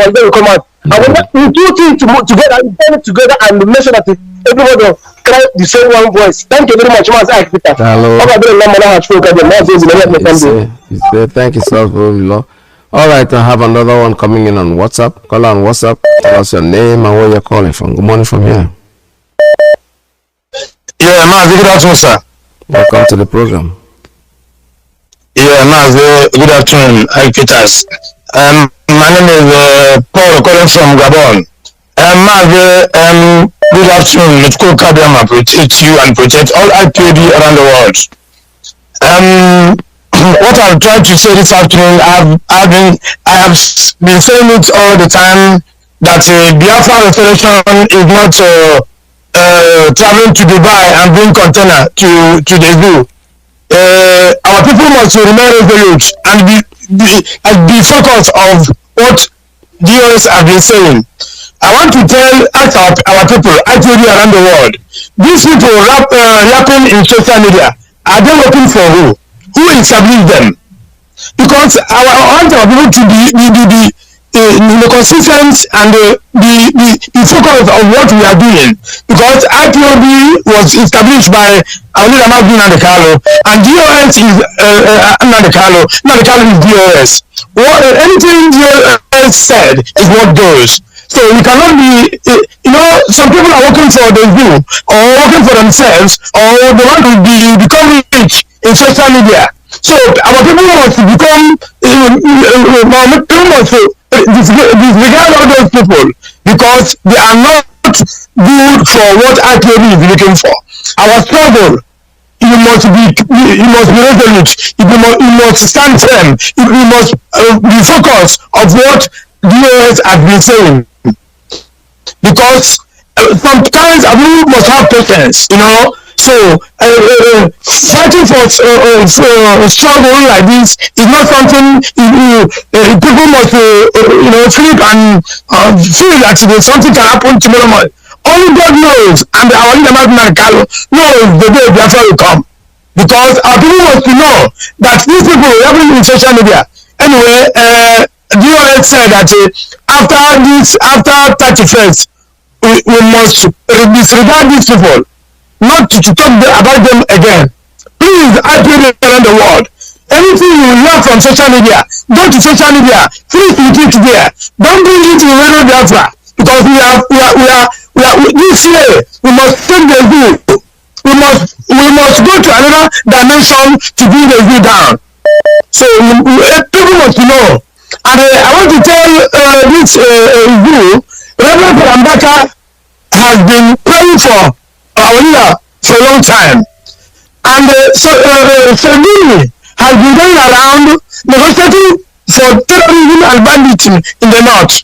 leader will come out. I want we do things together and make sure that everybody cry the same one voice. Thank you very much, Mazi IYKE.
Thank you, sir. All right, I have another one coming in on WhatsApp. Call on WhatsApp. Tell us your name and where you're calling from. Good morning from here.
Yeah, Mazi, good afternoon, sir.
Welcome to the program.
Yeah, Mazi, good afternoon. PETERS. My name is Paul, calling from Gabon. Mazi, good afternoon. Let's go Kabiama, protect you and protect all IPOB around the world. What I'm trying to say this afternoon, I have been saying it all the time that Biafra restoration is not traveling to Dubai and bring container to the zoo. Our people must remain resolute and be focused of what DOS have been saying. I want to ask our people actually around the world, these people rapping in social media, are they working for who? Who established them? Because I want our people to be the consistent and the focus of what we are doing, because IPOB was established by Nnamdi and DOS is Nnamdi is DOS. Anything DOS said is what goes. So we cannot be, some people are working for the group or working for themselves, or they want to become rich in social media. So our people must become, must disregard all those people because they are not good for what IPOB is looking for. Our struggle, you must be resolute. You must stand firm. You must be focused of what DOS has been saying. Because sometimes a people must have patience, So fighting for struggle like this is not something people must flip and feel that something can happen tomorrow morning. Only God knows, and our leader Martin knows the day Biafra will come. Because our people must know that these people are having in social media. Anyway, DOS said that after 31st, we must disregard these people, not to talk about them again. Please, I pray around the world. Anything you learn from social media, go to social media, please repeat it there. Don't bring it to Radio Biafra, because we are this year we must take the view. We must go to another dimension to bring the view down. So people must know. And I want to tell this you, Reverend Parambaka has been praying for our leader for a long time. And Salvini has been going around negotiating for terrorism and banditry in the north.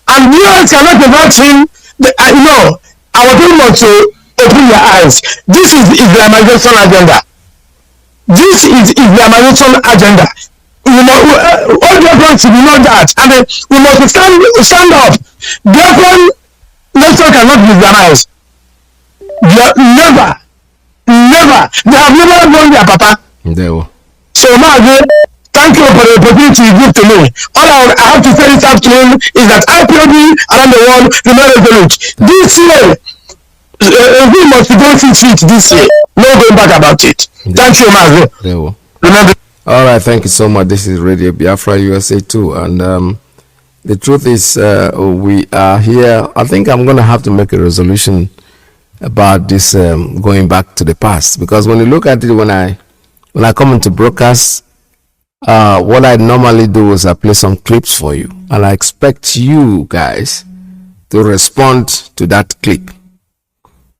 And US cannot prevent him. Our people must open their eyes. This is Islamization agenda. This is Islamization agenda. All Biafrans should know that, and we must stand up. Biafran nation cannot be Islamized. Never. They have never known their papa. So Mazi, thank you for the opportunity you give to me. All I have to say this afternoon is that IPOB around the world remain resolute. This year, we must go 6 feet this year. No going back about it. Thank you, Mazi. Remember.
All right, thank you so much. This is Radio Biafra USA 2, and the truth is we are here. I think I'm going to have to make a resolution about this going back to the past, because when you look at it, when I come into broadcast, what I normally do is I play some clips for you, and I expect you guys to respond to that clip,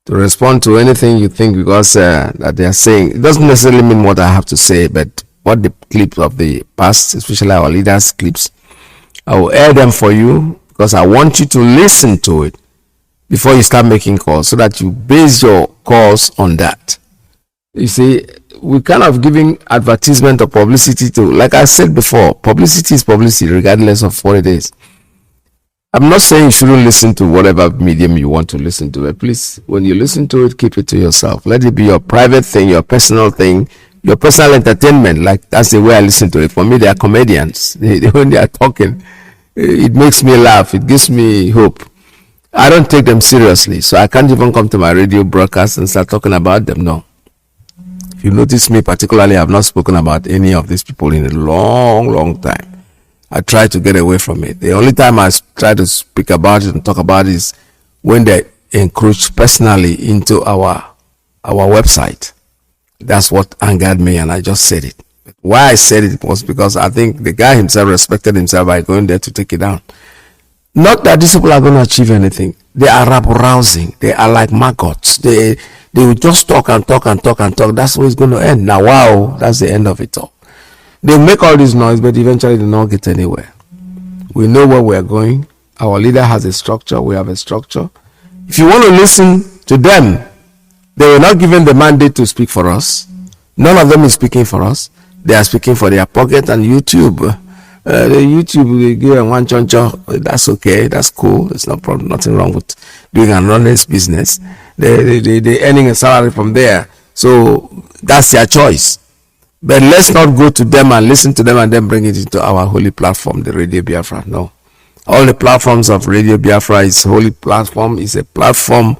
to respond to anything you think, because that they are saying. It doesn't necessarily mean what I have to say, but what the clips of the past, especially our leaders' clips, I will air them for you, because I want you to listen to it before you start making calls, so that you base your calls on that. You see, we're kind of giving advertisement or publicity to, like I said before, publicity is publicity regardless of what it is. I'm not saying you shouldn't listen to whatever medium you want to listen to, but please, when you listen to it, keep it to yourself. Let it be your private thing, your personal thing, your personal entertainment. Like, that's the way I listen to it. For me, they are comedians. When they are talking, it makes me laugh. It gives me hope. I don't take them seriously, so I can't even come to my radio broadcast and start talking about them. No. If you notice me particularly, I've not spoken about any of these people in a long time. I try to get away from it. The only time I try to speak about it and talk about it is when they encroach personally into our website. That's what angered me, and I just said it. Why I said it was because I think the guy himself respected himself by going there to take it down. Not that these people are going to achieve anything. They are rabble-rousing. They are like maggots. They will just talk and talk and talk and talk. That's where it's going to end. Now, wow, that's the end of it all. They make all this noise, but eventually they don't get anywhere. We know where we are going. Our leader has a structure. We have a structure. If you want to listen to them, they were not given the mandate to speak for us. None of them is speaking for us. They are speaking for their pocket and YouTube. The YouTube, they give them one choncho. That's okay. That's cool. There's no problem. Nothing wrong with doing an honest business. They're earning a salary from there. So that's their choice. But let's not go to them and listen to them and then bring it into our holy platform, the Radio Biafra. No. All the platforms of Radio Biafra is holy platform, is a platform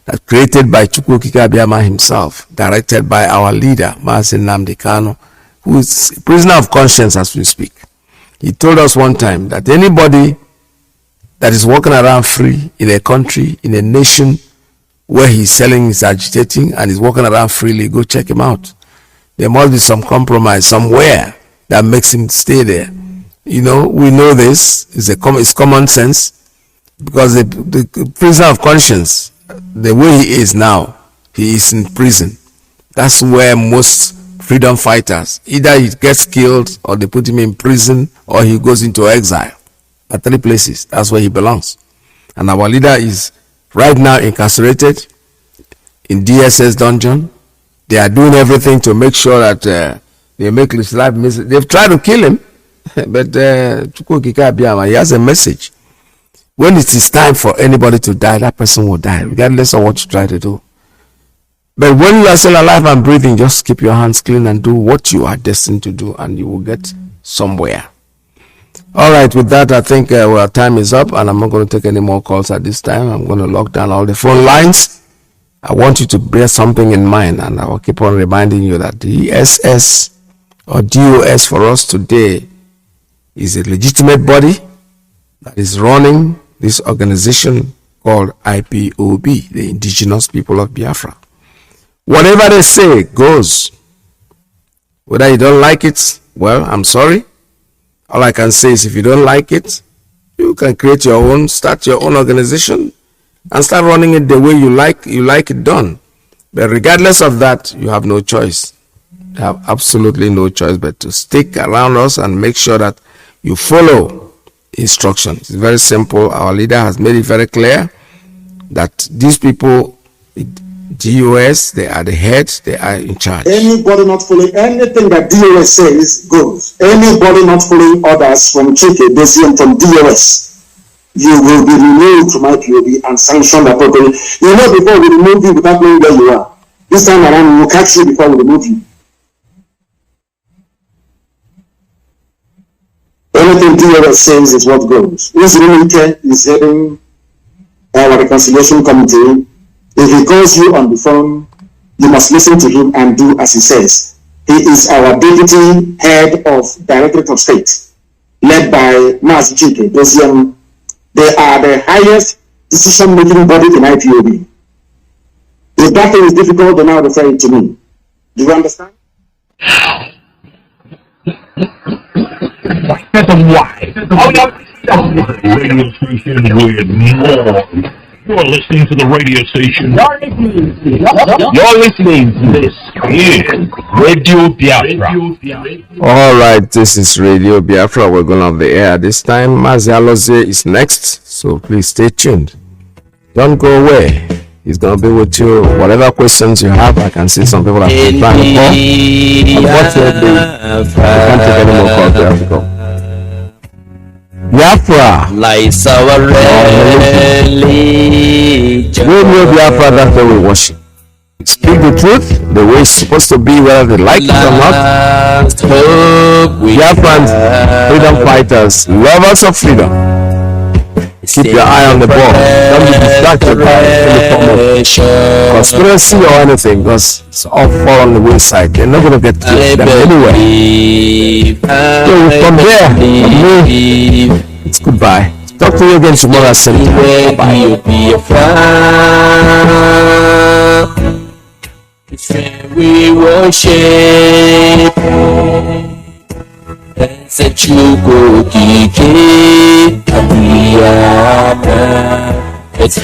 that created by Chukwu Okike Abiama himself, directed by our leader, MAZI Nnamdi Kanu, who is a prisoner of conscience as we speak. He told us one time that anybody that is walking around free in a country, in a nation where he's selling, he's agitating, and he's walking around freely, go check him out. There must be some compromise somewhere that makes him stay there. You know, we know this, it's common sense, because the prisoner of conscience, the way he is now, he is in prison. That's where most freedom fighters, either he gets killed or they put him in prison or he goes into exile. At 3 places, that's where he belongs. And our leader is right now incarcerated in DSS dungeon. They are doing everything to make sure that they make his life miserable. They've tried to kill him, but Chukwu Okike Abiama, he has a message. When it is time for anybody to die, that person will die, regardless of what you try to do. But when you are still alive and breathing, just keep your hands clean and do what you are destined to do, and you will get somewhere. All right, with that, I think our time is up, and I'm not going to take any more calls at this time. I'm going to lock down all the phone lines. I want you to bear something in mind, and I will keep on reminding you that the SS or DOS for us today is a legitimate body that is running this organization called IPOB, the Indigenous People of Biafra. Whatever they say goes. Whether you don't like it, well, I'm sorry. All I can say is if you don't like it, you can create your own, start your own organization and start running it the way you like it done. But regardless of that, you have no choice. You have absolutely no choice but to stick around us and make sure that you follow instructions. It's very simple. Our leader has made it very clear that these people, DOS, they are the heads, they are in charge.
Anybody not following anything that DOS says goes. Anybody not following orders from Chike, Desium, from DOS, you will be removed from IPOB and sanctioned appropriately. You know, before we remove you without knowing where you are. This time around, we will catch you before we remove you. Anything DOS says is what goes. Mr. Nnamdi is heading our reconciliation committee. If he calls you on the phone, you must listen to him and do as he says. He is our deputy head of Directorate of State, led by MAZI IYKE. They are the highest decision-making body in IPOB. If that thing is difficult, then now refer it to me. Do you understand?
Why? Radio station with more. You're listening to the radio station. You're listening to this is Radio Biafra.
All right, this is Radio Biafra. We're going off the air this time. MAZI Alozie is next, so please stay tuned. Don't go away. He's going to be with you. Whatever questions you have, I can see some people have been trying to call. Unfortunately, we can't take any more calls. We have to go. Biafra. Radio Biafra, that's the way we worship. Speak the truth the way it's supposed to be, whether they like it or not. Biafrans, freedom fighters, lovers of freedom. Keep your eye on the ball. Don't be distracted by any form of conspiracy or anything, because it's all fall on the wayside. They're not going to get them anyway. So from there, from me, it's goodbye. Talk to you again tomorrow at same time. Bye.
We worship and Chukwu Okike Abiama. It's